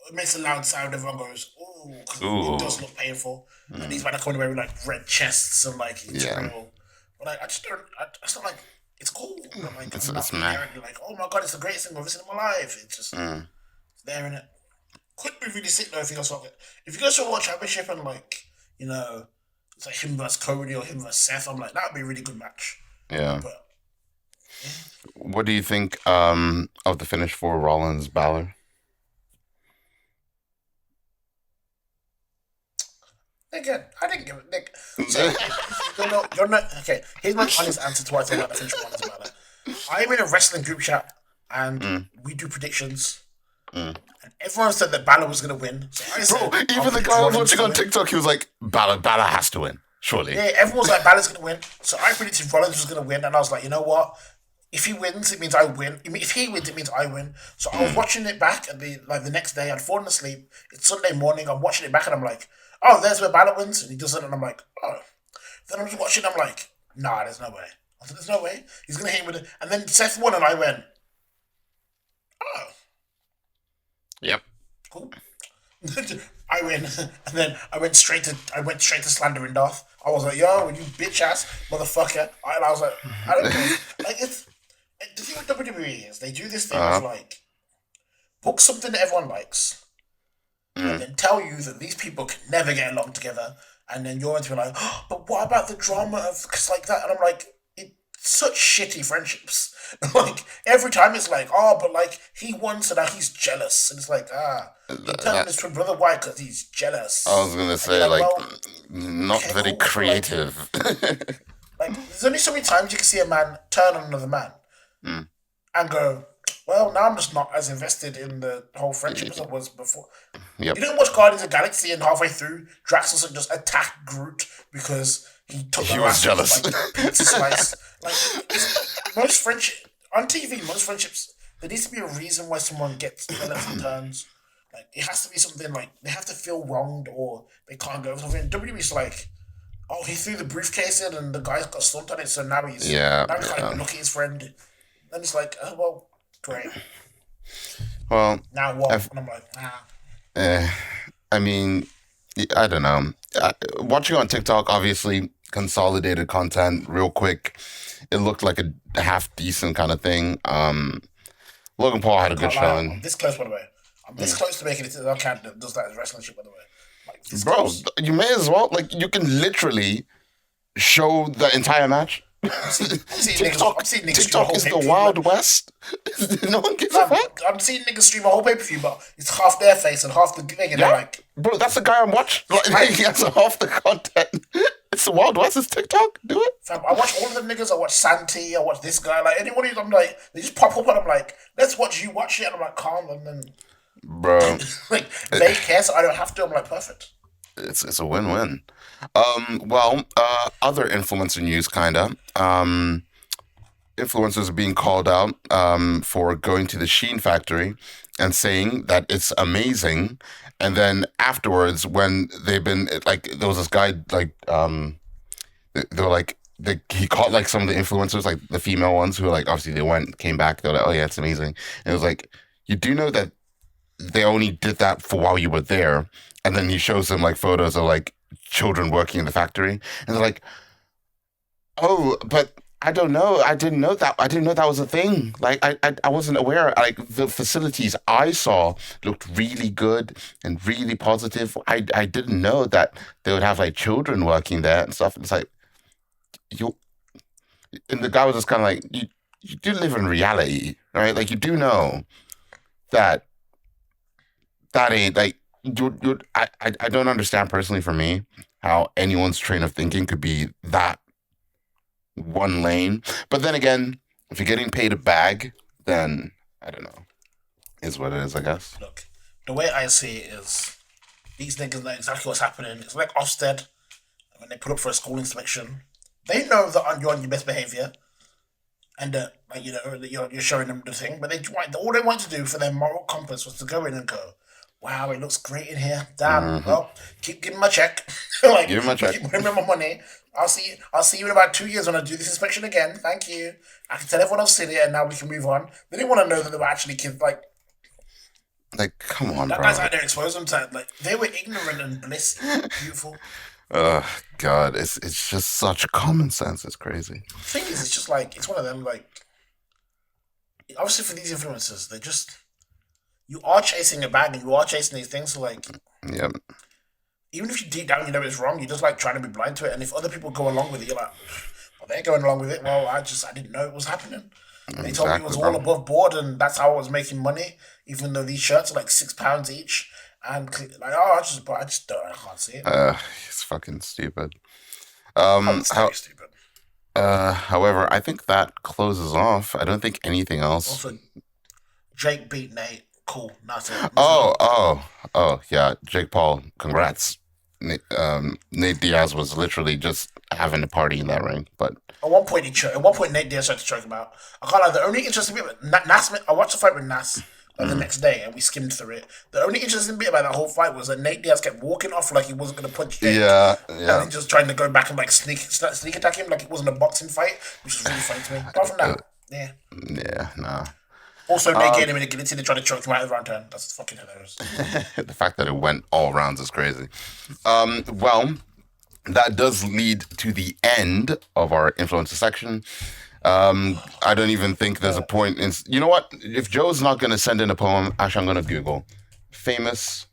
It makes a loud sound. Everyone goes, "Ooh," because it does look painful. And these men are coming away with like red chests and like it's real. But like, I just don't. It's not like it's cool. But, like, It's I'm not inherently like, "Oh my god, it's the greatest thing I've ever seen in my life." It's just it's there in it. Could be really sick though if you guys watch it. If you guys saw World Championship and like it's like him versus Cody or him versus Seth, I'm like that would be a really good match. Yeah. But what do you think of the finish for Rollins Balor? Again, I didn't give it. Nick, so, you're not. Okay, here's my honest answer to why I thought about the finish Rollins about it. I'm in a wrestling group chat and we do predictions. And everyone said that Balor was going to win. So I said, Bro, even the guy I was watching on TikTok, he was like, Balor has to win, surely. Yeah, everyone was like, Balor's going to win. So I predicted Rollins was going to win, and I was like, you know what? If he wins, it means I win. If he wins, it means I win. So I was watching it back, and the next day, I'd fallen asleep. It's Sunday morning. I'm watching it back, and I'm like, oh, there's where Balor wins, and he doesn't, and I'm like, oh. Then I'm just watching, I'm like, nah, there's no way. I said, there's no way. He's going to hit him with it. And then Seth won, and I went, oh. Yep. Cool. I win, and then I went straight to slandering Darth. I was like, yo, you bitch ass motherfucker. And I was like, I don't know. Like, it's the thing with WWE is they do this thing of like book something that everyone likes, and then tell you that these people can never get along together, and then you're into like, oh, but what about the drama of cause like that? And I'm like, it's such shitty friendships. Like every time it's like, oh, but like he won, so now he's jealous, and it's like, you're telling this to brother why? Because he's jealous. I was gonna say like well, not okay, very cool, creative. Like there's only so many times you can see a man turn on another man and go, well, now I'm just not as invested in the whole friendship as I was before. Yep. You didn't watch Guardians of the Galaxy and halfway through, Drax also just attacked Groot because he took He the was last jealous. like, pizza slice. Like most friendship on TV, most friendships, there needs to be a reason why someone gets jealous and turns. Like it has to be something like they have to feel wronged or they can't go over something. WWE's like, Oh, he threw the briefcase in and the guy's got slumped on it, so now he's Yeah, now he can't yeah. even look at his friend. Then it's like, oh well, great. Well, Now what? I've, And I'm like, ah. eh, I mean, I don't know. Watching on TikTok, obviously, consolidated content, real quick. It looked like a half decent kind of thing. Logan Paul had I a good can't lie, I'm showing. this close by the way. I'm this Mm. close to making it to the account that does that as wrestling shit by the way. Like this Bro, close. you may as well. Like, you can literally show the entire match. I'm seeing niggas. I'm seeing niggas stream a TikTok whole is pay the per view. Wild West. No one gives a fuck. I'm seeing niggas stream a whole pay per view, but it's half their face and half the thing, and they're Yeah, like, bro, that's the guy I'm watching. Like, he has half the content. It's the Wild West. It's TikTok. Do it, fam, I watch all of them niggas. I watch Santi. I watch this guy. Like anyone who's, I'm like, they just pop up and I'm like, let's watch you watch it. And I'm like, calm. And then bro. like they care, so I don't have to. I'm like, perfect. It's a win-win. Well, other influencer news, kinda. Influencers are being called out for going to the Sheen factory and saying that it's amazing, and then afterwards, when they've been like, there was this guy like they were like. He caught like some of the influencers, like the female ones who were like, obviously they went, came back, they were like, oh yeah, it's amazing. And it was like, you do know that they only did that for while you were there. And then he shows them like photos of like children working in the factory. And they're like, oh, but I don't know. I didn't know that. I didn't know that was a thing. Like I wasn't aware. Like the facilities I saw looked really good and really positive. I didn't know that they would have like children working there and stuff. It's like you and the guy was just kind of like, you do live in reality, right? Like you do know that that ain't like I don't understand personally for me how anyone's train of thinking could be that one lane. But then again, if you're getting paid a bag, then I don't know. Is what it is, I guess. Look, the way I see it is, these niggas know exactly what's happening. It's like Ofsted when they put up for a school inspection. They know that you're on your best behavior, and like that you're showing them the thing. But all they want to do for their moral compass was to go in and go, "Wow, it looks great in here. Damn. Mm-hmm. Well, keep giving my check. Like Give him a check. keep giving me my money. I'll see. I'll see you in about 2 years when I do this inspection again. Thank you. I can tell everyone I've seen it, and now we can move on. They didn't want to know that they were actually kids. Like Like, come on, that bro. guy's out there exposing them to like they were ignorant and bliss, beautiful. God, it's just such common sense. It's crazy. The thing is, it's just like it's one of them. Like obviously for these influencers, they just you are chasing a bag and you are chasing these things. So like Yep. even if you deep down you know it's wrong, you're just like trying to be blind to it. And if other people go along with it, you're like, well, they're going along with it. Well, I didn't know it was happening. They told me it was Exactly, all bro. above board, and that's how I was making money. Even though these shirts are like £6 each, and like, oh, I just don't, I can't see it. It's fucking stupid. Oh, it's How, very stupid. however, I think that closes off. I don't think anything else. Also, Jake beat Nate. Cool. That's it. Oh, yeah. Jake Paul, congrats. Nate Diaz was literally just having a party in that ring, but At one point, Nate Diaz tried to choke him out. I can't lie. The only interesting bit, Nas. I watched the fight with Nas the next day, and we skimmed through it. The only interesting bit about that whole fight was that Nate Diaz kept walking off like he wasn't going to punch Jake. yeah, And yeah. then just trying to go back and like sneak attack him like it wasn't a boxing fight, which was really funny to me. Apart from that, yeah. Yeah, nah. Also, Nate getting him in a guillotine and trying to choke him out of the round turn. That's fucking hilarious. The fact that it went all rounds is crazy. Well, that does lead to the end of our influencer section. I don't even think there's a point in. You know what? If Joe's not going to send in a poem, actually, I'm going to Google famous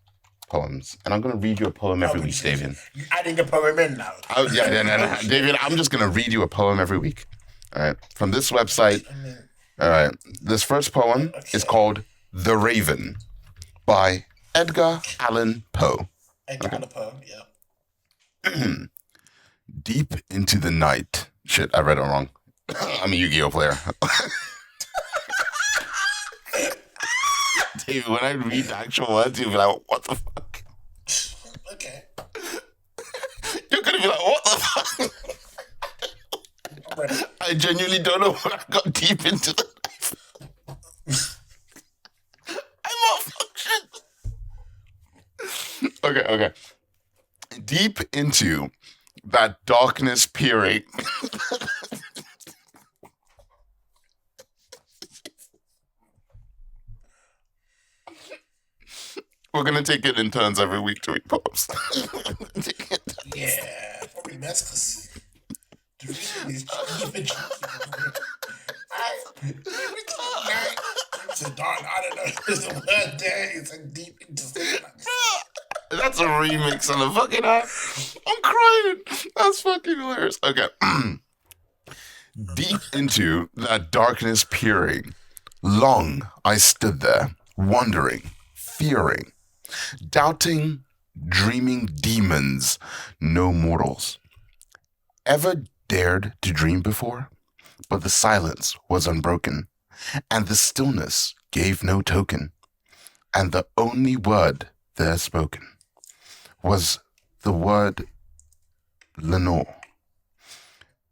poems, and I'm going to read you a poem every week, David. You adding a poem in now? Oh, yeah, no. David, I'm just going to read you a poem every week. All right, from this website. All right, this first poem is called "The Raven" by Edgar Allan Poe. Edgar Allan Poe, yeah. Deep into the night. Shit, I read it wrong. I'm a Yu-Gi-Oh player. David, when I read the actual words, you'll be like, what the fuck? Okay. You're going to be like, what the fuck? I'm ready. I genuinely don't know what I got deep into the night. I'm malfunctioned. Okay. Deep into that darkness peering. We're gonna take it in turns every week to read poems. Yeah, probably best because the reason is even it's a dark. I don't know. There's a word there. It's a deep into something. That's a remix on the fucking app. I'm crying. That's fucking hilarious. Okay. Deep into that darkness peering, long I stood there, wondering, fearing, doubting, dreaming demons, no mortals ever dared to dream before. But the silence was unbroken, and the stillness gave no token, and the only word there spoken was the word Lenore.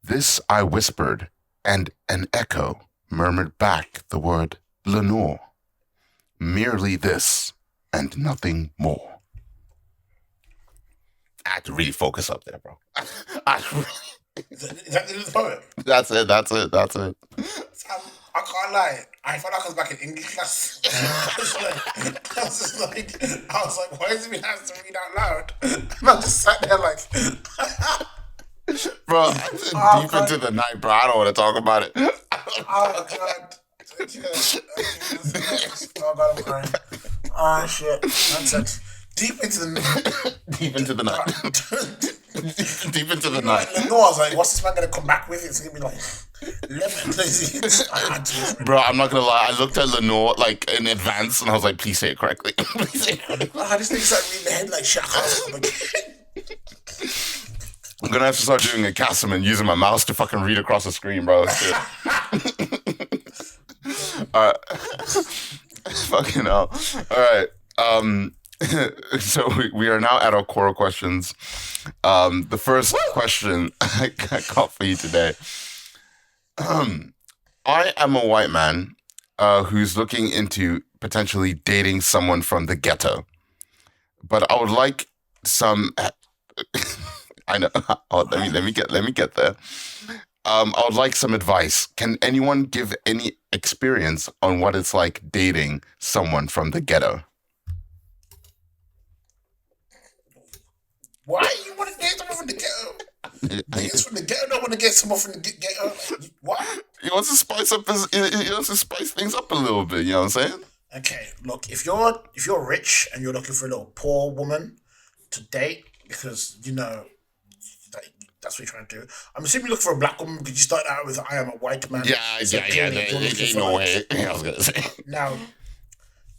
This I whispered, and an echo murmured back the word Lenore. Merely this, and nothing more. I had to really focus up there, bro. Is that the end of the poem? That's it. I can't lie. I felt like I was back in English class. I was like, why is it being asked to read out loud? And I just sat there like, Bro, deep into the night, bro. I don't want to talk about it. oh god. Oh god, I'm crying. Oh shit. That's it. Deep into the night. Deep into the night. Deep into the night. No, I was like, what's this man gonna come back with? It's gonna be like lemon. Bro, I'm not gonna lie. I looked at Lenore like in advance and I was like, please say it correctly. Please say it correctly. I just think it's like reading the head like shit. I can't come again. I'm gonna have to start doing a Cassim and using my mouse to fucking read across the screen, bro. Fucking hell. Alright. So we are now at our Quora questions. The first question I got for you today. I am a white man who's looking into potentially dating someone from the ghetto. But I would like some I know. Oh, let me get there. I would like some advice. Can anyone give any experience on what it's like dating someone from the ghetto? Why you want to date someone from the ghetto? Niggas from the ghetto don't want to get someone from the ghetto. Like, what? He wants to spice things up a little bit. You know what I'm saying? Okay, look, if you're rich and you're looking for a little poor woman to date because that's what you're trying to do. I'm assuming you look for a black woman because you started out with I am a white man. Yeah. So There ain't no way. I was gonna say. Now,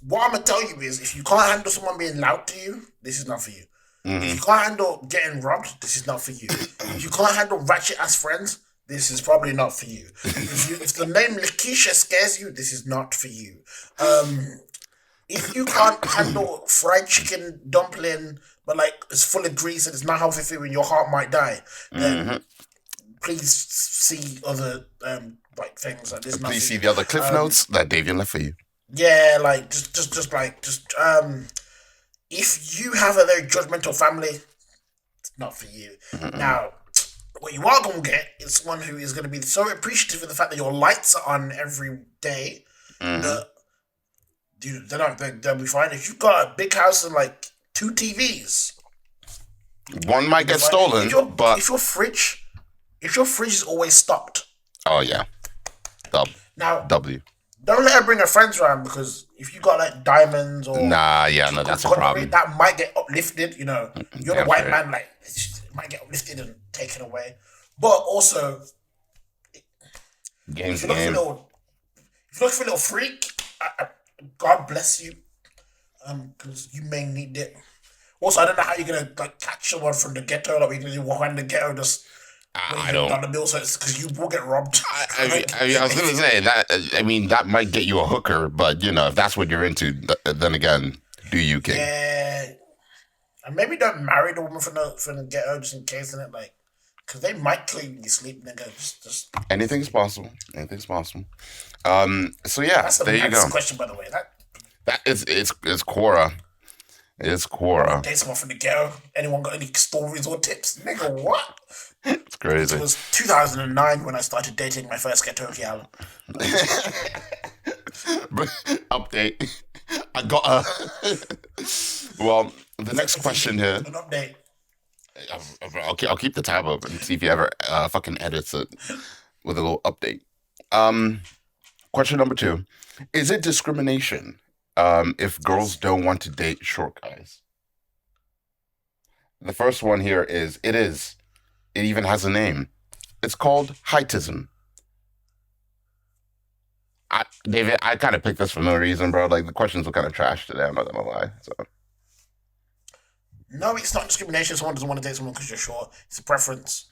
what I'm gonna tell you is, if you can't handle someone being loud to you, this is not for you. Mm-hmm. If you can't handle getting robbed, this is not for you. If you can't handle ratchet ass friends, this is probably not for you. If the name Lakeisha scares you, this is not for you. If you can't handle fried chicken dumpling, but like it's full of grease and it's not healthy for you and your heart might die, then please see other like things like this. Please see the other cliff notes that Davian left for you. Yeah, like just if you have a very judgmental family, it's not for you. Now, what you are gonna get is someone who is gonna be so appreciative of the fact that your lights are on every day that they'll be fine. If you've got a big house and like 2 TVs, one might get stolen, but if your fridge is always stocked. Oh yeah. Now W. Don't let her bring her friends around, because if you got like diamonds or that's a problem. That might get uplifted. You know, you're the white fair. man, like it might get uplifted and taken away. But also, Game's if you game. look for a little freak, God bless you, because you may need it. Also, I don't know how you're gonna like catch someone from the ghetto. Like, you're gonna walk around the ghetto just. I don't. On the bill, so it's because you will get robbed. I was gonna say that. I mean, that might get you a hooker, but if that's what you're into, then again, do you, king? Yeah, and maybe don't marry the woman from the ghetto just in case, in it, like, because they might clean you sleep, nigga. Just Anything's possible. Anything's possible. So yeah, that's there you go. Question, by the way. That is it's Quora. It's I want Quora. to date someone from the ghetto. Anyone got any stories or tips? Nigga, what? It's It crazy. was 2009 when I started dating my first ghetto gal. But update. I got a. Well, the next question here. An update. I'll keep the tab open and see if he ever fucking edits it with a little update. Question number 2: is it discrimination if girls don't want to date short guys? The first one here is it is. It even has a name. It's called heightism. David, I kind of picked this for no reason, bro. Like the questions were kind of trash today. I'm not gonna lie. So No, it's not discrimination. Someone doesn't want to date someone because you're short. It's a preference.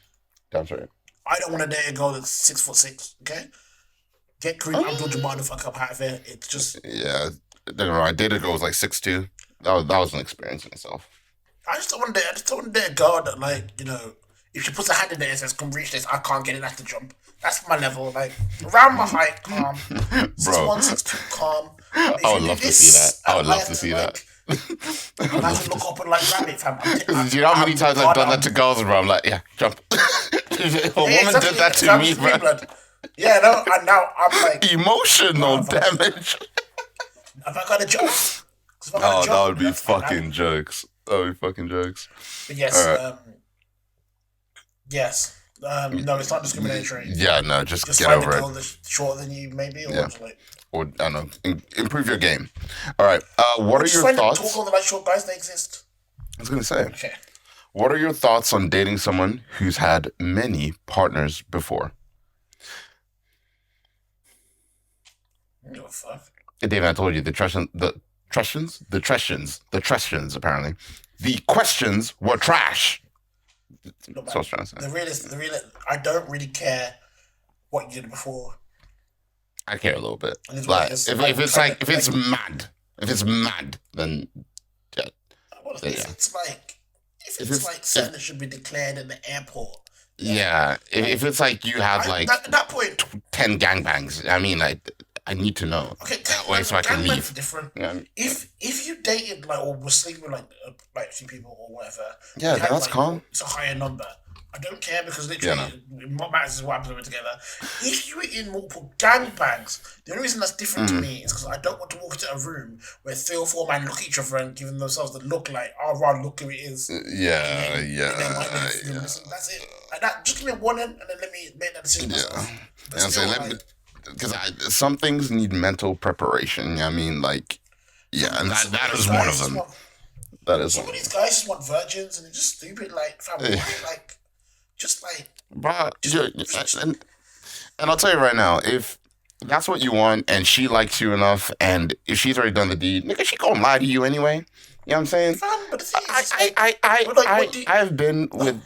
that's right. I don't want to date a girl that's 6'6". Okay, get Kareem Abdul-Jabbar the fuck up out of here. It's just Yeah, I don't know. I dated a girl who was like 6'2". That was an experience in itself. I just don't want to date. I just don't want to date a girl that if she puts her hand in there and says, "Come reach this," I can't get it. I have to jump. That's my level. Like around my height, calm. 6'1", 6'2", calm. But if I would you do love to this, see that. I would love have to see that. I have to look up and like grab it, fam. Do you know how many times I've done that to girls, bro? I'm like, yeah, jump. A woman did that to me, bro. Yeah, no, and now I'm like Emotional damage. Have I got a job? Oh, that would be fucking jokes. That would be fucking jokes. But yes, All right. yes. No, it's not discriminatory. Yeah, no, just get find over a it. girl that's shorter than you, maybe, or Yeah. just like. Or I don't know, improve your game. All right. What are Just your find thoughts? talk all the like short guys that exist. I was gonna say. Okay. What are your thoughts on dating someone who's had many partners before? No fuck. David, I told you the Treshans, apparently. The questions were trash. Look, That's what I was trying to say. the realist. I don't really care what you did before. I care a little bit. It is what Like, it is. if it's mad, then yeah. Well, Yeah. if it's like something that should be declared in the airport. Yeah. If it's like you have like at that point, 10 gangbangs, I mean, I need to know. okay, That way so I can gangbangs leave. are different. Yeah. If you dated like or was sleeping with like a few people or whatever, Yeah, you had, that's like, calm. It's a higher number. I don't care because literally what matters is what happens when we're together. If you were in multiple gangbangs, the only reason that's different to me is because I don't want to walk into a room where 3 or 4 men look at each other and giving themselves the look like, oh, wow, look who it is. Yeah. That's it. Like that. Just give me one and then let me make that decision myself. But And still, so because some things need mental preparation. I mean, like, yeah, and that is one of them. That is Some one. of these guys just want virgins and it's just stupid. Like, fam, like, just like. But and I'll tell you right now, if that's what you want and she likes you enough, and if she's already done the deed, nigga, she gonna lie to you anyway. You know what I'm saying? Fam, but the thing is, like, I've been with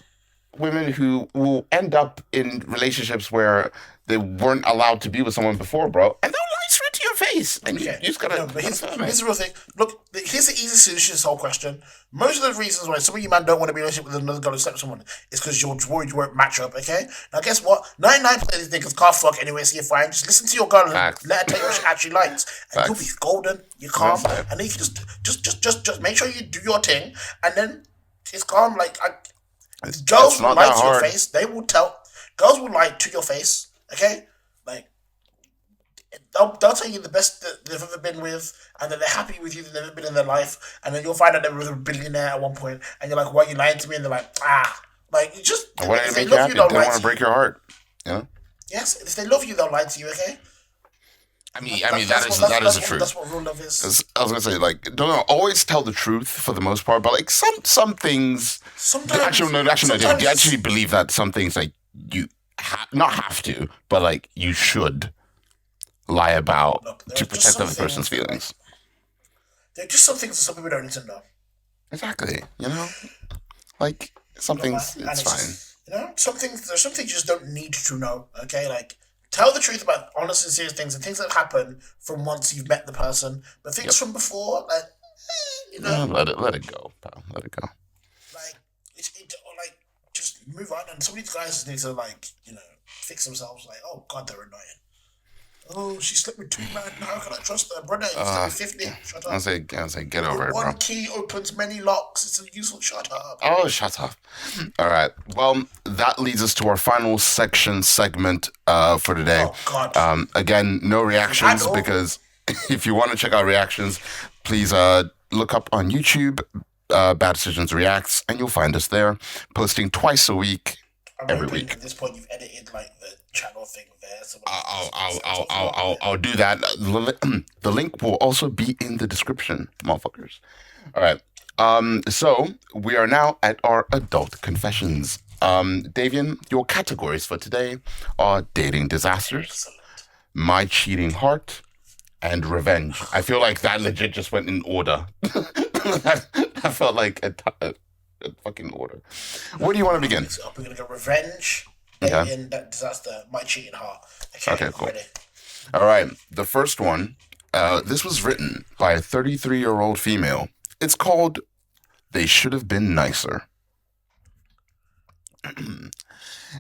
women who will end up in relationships where they weren't allowed to be with someone before, bro, and they'll lie straight to your face, and you just gotta. No, but here's the real thing. Look, here's the easy solution to this whole question. Most of the reasons why some of you man don't want to be in a relationship with another girl who slept with someone is because you're worried you won't match up, okay? Now, guess what? 99% of these niggas can't fuck anyway, so you're fine. Just listen to your girl and Facts. let her tell you what she actually likes. And you'll be golden, you're calm, That's it. and then you can just make sure you do your thing, and then it's calm. Like, girls It's will not lie that to your hard. face. They will tell. Girls will lie to your face, okay? Like, they'll tell you the best that they've ever been with, and that they're happy with you, they've never been in their life, and then you'll find out they were a billionaire at one point, and you're like, why are you lying to me? And they're like, like, you just, What if did they make you love happy? you, they'll They lie want to to break you. your heart. You know? Yes, if they love you, they'll lie to you, okay? I mean, That's that is the truth. That's what real love is. I was gonna say, like, don't always tell the truth for the most part, but like some things. Sometimes, Actually, no. Do sometimes- you actually believe that some things like you not have to, but like you should lie about Look, to there's just protect some other person's things, feelings? There are just some things that some people don't need to know. Exactly. You know, like some things And it's fine. just, there's some things you just don't need to know, okay? Like, tell the truth about honest and serious things and things that happen from once you've met the person, but things from before, like, Let it go, pal. Let it go. like, like, just move on. And some of these guys just need to, like, fix themselves. Like, oh God, they're annoying. Oh, she slept with 2 men. How can I trust her, brother? You slept with 50. Shut up. I say, get over it, bro. One key opens many locks. It's a useful. Shut up. Oh, shut up. All right. Well, that leads us to our final segment for today. Oh God. Again, no reactions know. because if you want to check out reactions, please look up on YouTube, Bad Decisions Reacts, and you'll find us there, posting twice a week, I'm every hoping week. at this point you've edited like the channel thing there. So I'll do that. The link will also be in the description, motherfuckers. All right. So we are now at our adult confessions. Davian, your categories for today are dating disasters, Excellent. my cheating heart, and revenge. I feel like that legit just went in order. I felt like a fucking order. Where do you want to begin? So we're gonna go revenge. Okay. In that disaster, my cheating heart. Okay, cool. Ready. All right. The first one, this was written by a 33-year-old female. It's called They Should Have Been Nicer.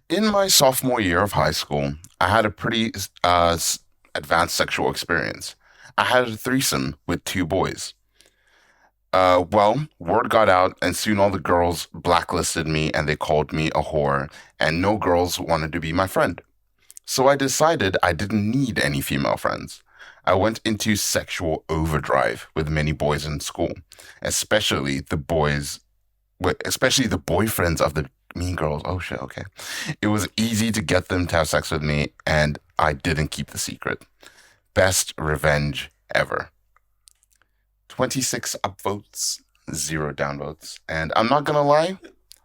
In my sophomore year of high school, I had a pretty advanced sexual experience. I had a threesome with 2 boys. Well, word got out, and soon all the girls blacklisted me and they called me a whore, and no girls wanted to be my friend. So I decided I didn't need any female friends. I went into sexual overdrive with many boys in school, especially the boyfriends of the mean girls. Oh shit, okay. It was easy to get them to have sex with me, and I didn't keep the secret. Best revenge ever. 26 upvotes, 0 downvotes. And I'm not gonna lie,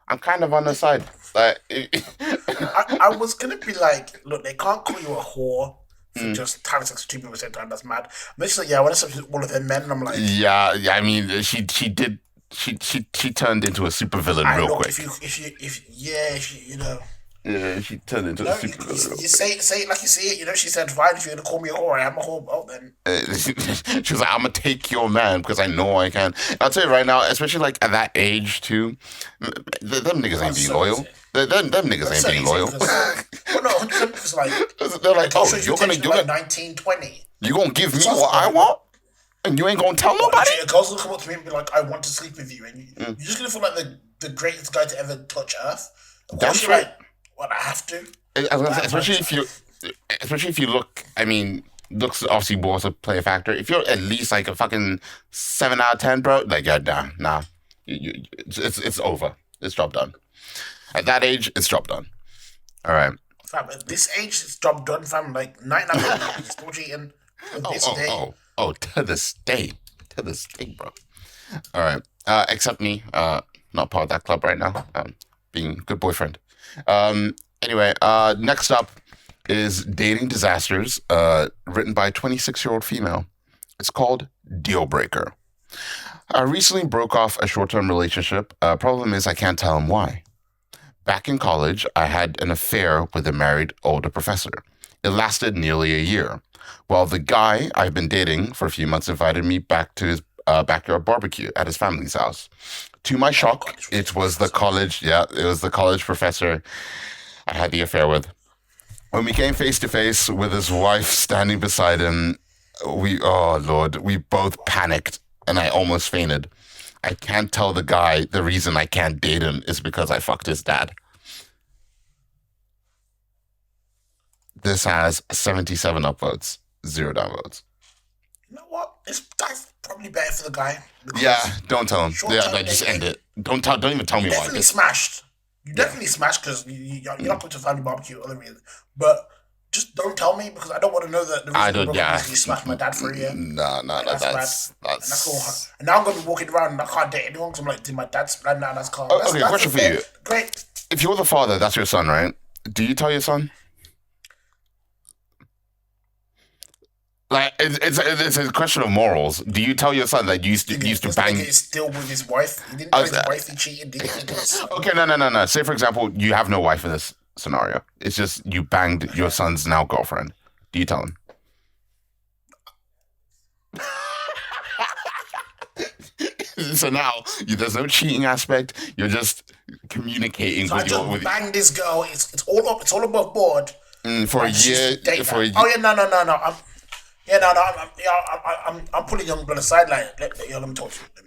I'm kind of on the side. I was gonna be like, look, they can't call you a whore for just having sex with 2 people at the same time. That's mad. But she's like, yeah, I want to sleep with all of them men, and I'm like, yeah, I mean, she turned into a supervillain real look, quick. if you know. Yeah, she turned into a You supervillain real quick. say it like you see it. You know, she said, fine, if you're gonna call me a whore, I am a whore. Oh, then. She was like, I'm gonna take your man because I know I can. I'll tell you right now, especially like at that age too, them niggas ain't being loyal. Them niggas ain't being loyal. Well, no, 100% because like They're like, oh, you're gonna 19, 20. you gonna give me what I want, and you ain't gonna tell nobody. A girl's gonna come up to me and be like, I want to sleep with you, and you're just gonna feel like the greatest guy to ever touch Earth. Of course, you're like, well, I have to. Especially if you look. I mean, looks obviously will also play a factor. If you're at least like a fucking 7 out of 10, bro, like yeah, nah, it's over. It's job done. At that age, it's job done. All right. Fam, at this age, it's job done, fam. Like 9 out of 10, still cheating. To this day, bro. All right. Except me, not part of that club right now. Being a good boyfriend. Anyway, next up is Dating Disasters, written by a 26-year-old female. It's called Deal Breaker. I recently broke off a short-term relationship. Problem is I can't tell him why. Back in college, I had an affair with a married older professor. It lasted nearly a year. Well, the guy I've been dating for a few months invited me back to his backyard barbecue at his family's house. To my shock, it was the college professor I had the affair with. When we came face to face with his wife standing beside him, we both panicked and I almost fainted. I can't tell the guy the reason I can't date him is because I fucked his dad. This has 77 upvotes, 0 downvotes. You know what? That's probably better for the guy. Yeah, don't tell him. Yeah, just end it. Don't even tell me why. Definitely smashed. You definitely smashed because you're not going to family barbecue or other reason. But just don't tell me because I don't want to know that the reason you smashed my dad for a year. No, that's cool. And now I'm going to be walking around and I can't date anyone because I'm like, did my dad smash? Nah, that's calm. Okay, question for you. Great. If you're the father, that's your son, right? Do you tell your son? Like it's a question of morals. Do you tell your son that you used to bang? He's still with his wife. He didn't tell his wife he cheated. Did he? Okay, no. Say for example, you have no wife in this scenario. It's just you banged your son's now girlfriend. Do you tell him? So now there's no cheating aspect. You're just communicating with banged this girl. It's all above board. For a She used year, to date for a that. Oh yeah, no. I'm putting young blood aside. Like, let me talk to you.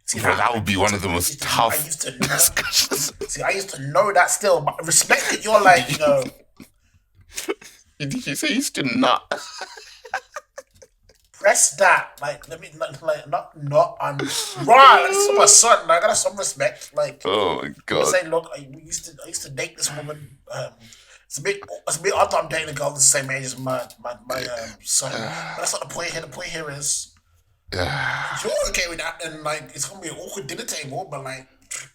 See, bro, that would be one of the most I tough used to know. discussions. See, I used to know that still, but respect that you're like, Did you say you used to not? press that. Like, let me not right. This is my son. Like, I got some respect. Like, Oh my I'm god. saying, look, I used to date this woman. It's a bit odd that I'm dating a girl that's the same age as my son. But that's not the point here. The point here is, if you're okay with that, then like it's gonna be an awkward dinner table. But like,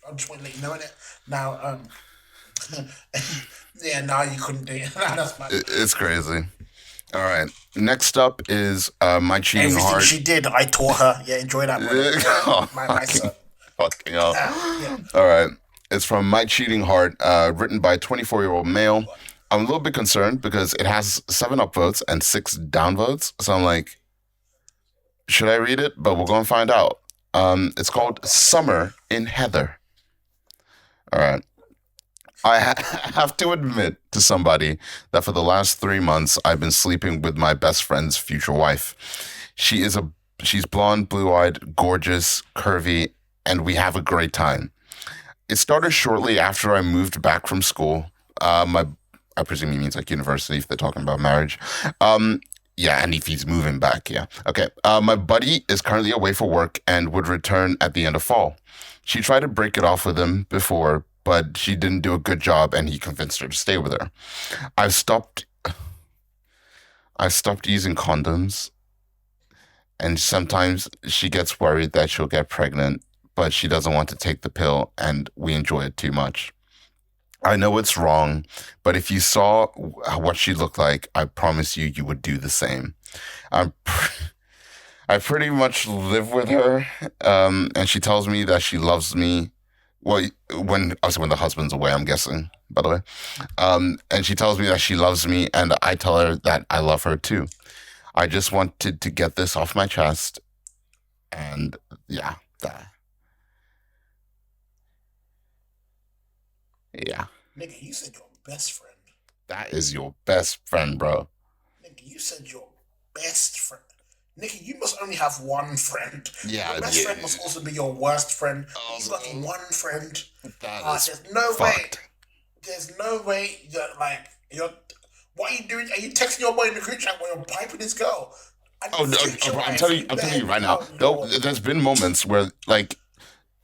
I just want to let you know it now. Yeah, now you couldn't do it. That's my It's crazy. All right. Next up is my cheating everything heart. she did. I taught her. Yeah, enjoy that. Oh, My son. fucking hell. Yeah. All right. It's from My Cheating Heart, written by a 24-year-old male. I'm a little bit concerned because it has 7 upvotes and 6 downvotes. So I'm like, should I read it? But we're going to find out. It's called Summer in Heather. All right. I have to admit to somebody that for the last 3 months, I've been sleeping with my best friend's future wife. She's blonde, blue-eyed, gorgeous, curvy, and we have a great time. It started shortly after I moved back from school. I presume he means like university if they're talking about marriage. Yeah, and if he's moving back, yeah. Okay. My buddy is currently away for work and would return at the end of fall. She tried to break it off with him before, but she didn't do a good job and he convinced her to stay with her. I've stopped using condoms, and sometimes she gets worried that she'll get pregnant, but she doesn't want to take the pill and we enjoy it too much. I know it's wrong, but if you saw what she looked like, I promise you would do the same. I'm I pretty much live with her, and she tells me that she loves me. Well, when the husband's away, I'm guessing, by the way. And she tells me that she loves me, and I tell her that I love her too. I just wanted to get this off my chest, and yeah, yeah, Nigga, you said your best friend. that is your best friend, bro. Nigga, you said your best friend. Nigga, you must only have one friend. Yeah, Your best friend must also be your worst friend. You got one friend. That is There's no way. fucked. There's no way that you're. What are you doing? Are you texting your boy in the group chat while you're piping this girl? Oh no, bro, I'm telling you right now. There's been moments where like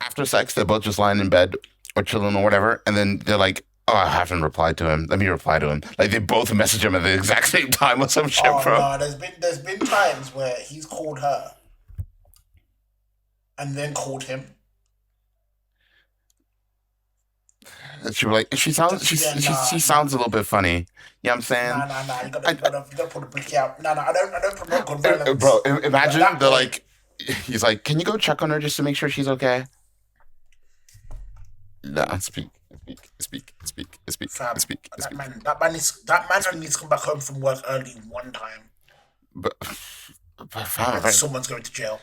after sex they're both just lying in bed or chilling or whatever, and then they're like, "Oh, I haven't replied to him. Let me reply to him." Like they both message him at the exact same time or some shit, bro. No, there's been times where he's called her and then called him. She was like, she sounds a little bit funny. You know what I'm saying? Nah. You gotta put the brick out. Nah, I don't promote gun violence. Bro, imagine they're like, he's like, can you go check on her just to make sure she's okay? Nah, speak. Fam, that man needs to come back home from work early one time. But fam, right? Someone's going to jail.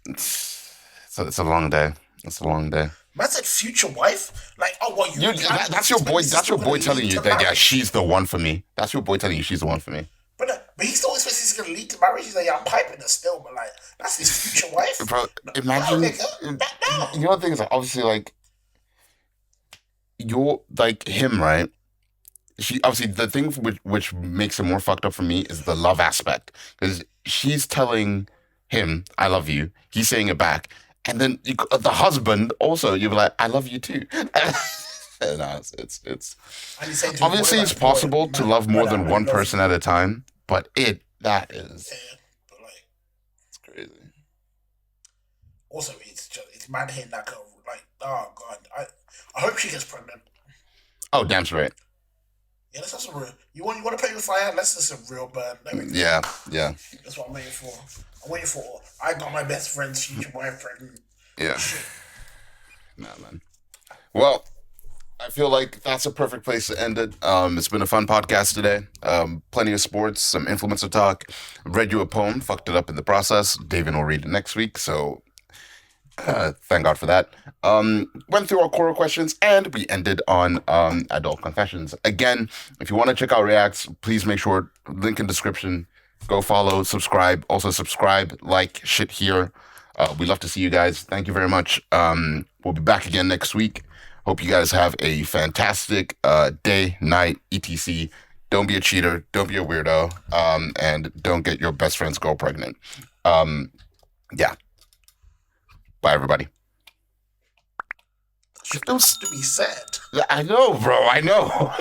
It's a long day. It's a long day. Man said future wife? Like, oh, what you... That's your boy. That's your boy telling you that, yeah, she's the one for me. That's your boy telling you she's the one for me. But he still expects he's going to lead to marriage. He's like, yeah, I'm piping her still, but like, that's his future wife? Bro, imagine... No. You know the thing is, obviously, like, you're, like, him, right? She, obviously, the thing which makes it more fucked up for me is the love aspect. Because she's telling him, I love you. He's saying it back. And then the husband also, you'll be like, I love you too. No, it's obviously it's possible to love more than one person at a time, but that is, but like, it's crazy. Also, it's mad hitting that girl. Like, oh god, I hope she gets pregnant. Oh, damn straight. Yeah, that's some real. You want to play with fire? Let's do some real burn. Yeah. That's what I'm waiting for. I'm waiting for. I got my best friend's future wife pregnant. Yeah. Nah, man. Well, I feel like that's a perfect place to end it. It's been a fun podcast today. Plenty of sports, some influencer talk. Read you a poem, fucked it up in the process. David will read it next week. So Thank God for that. Went through our Quora questions and we ended on adult confessions. Again, if you want to check out Reacts, please make sure link in description. Go follow, subscribe. Also subscribe, like, shit here. We love to see you guys. Thank you very much. We'll be back again next week. Hope you guys have a fantastic day, night, etc. Don't be a cheater. Don't be a weirdo. And don't get your best friend's girl pregnant. Yeah. Bye, everybody. Should to be said. I know, bro. I know.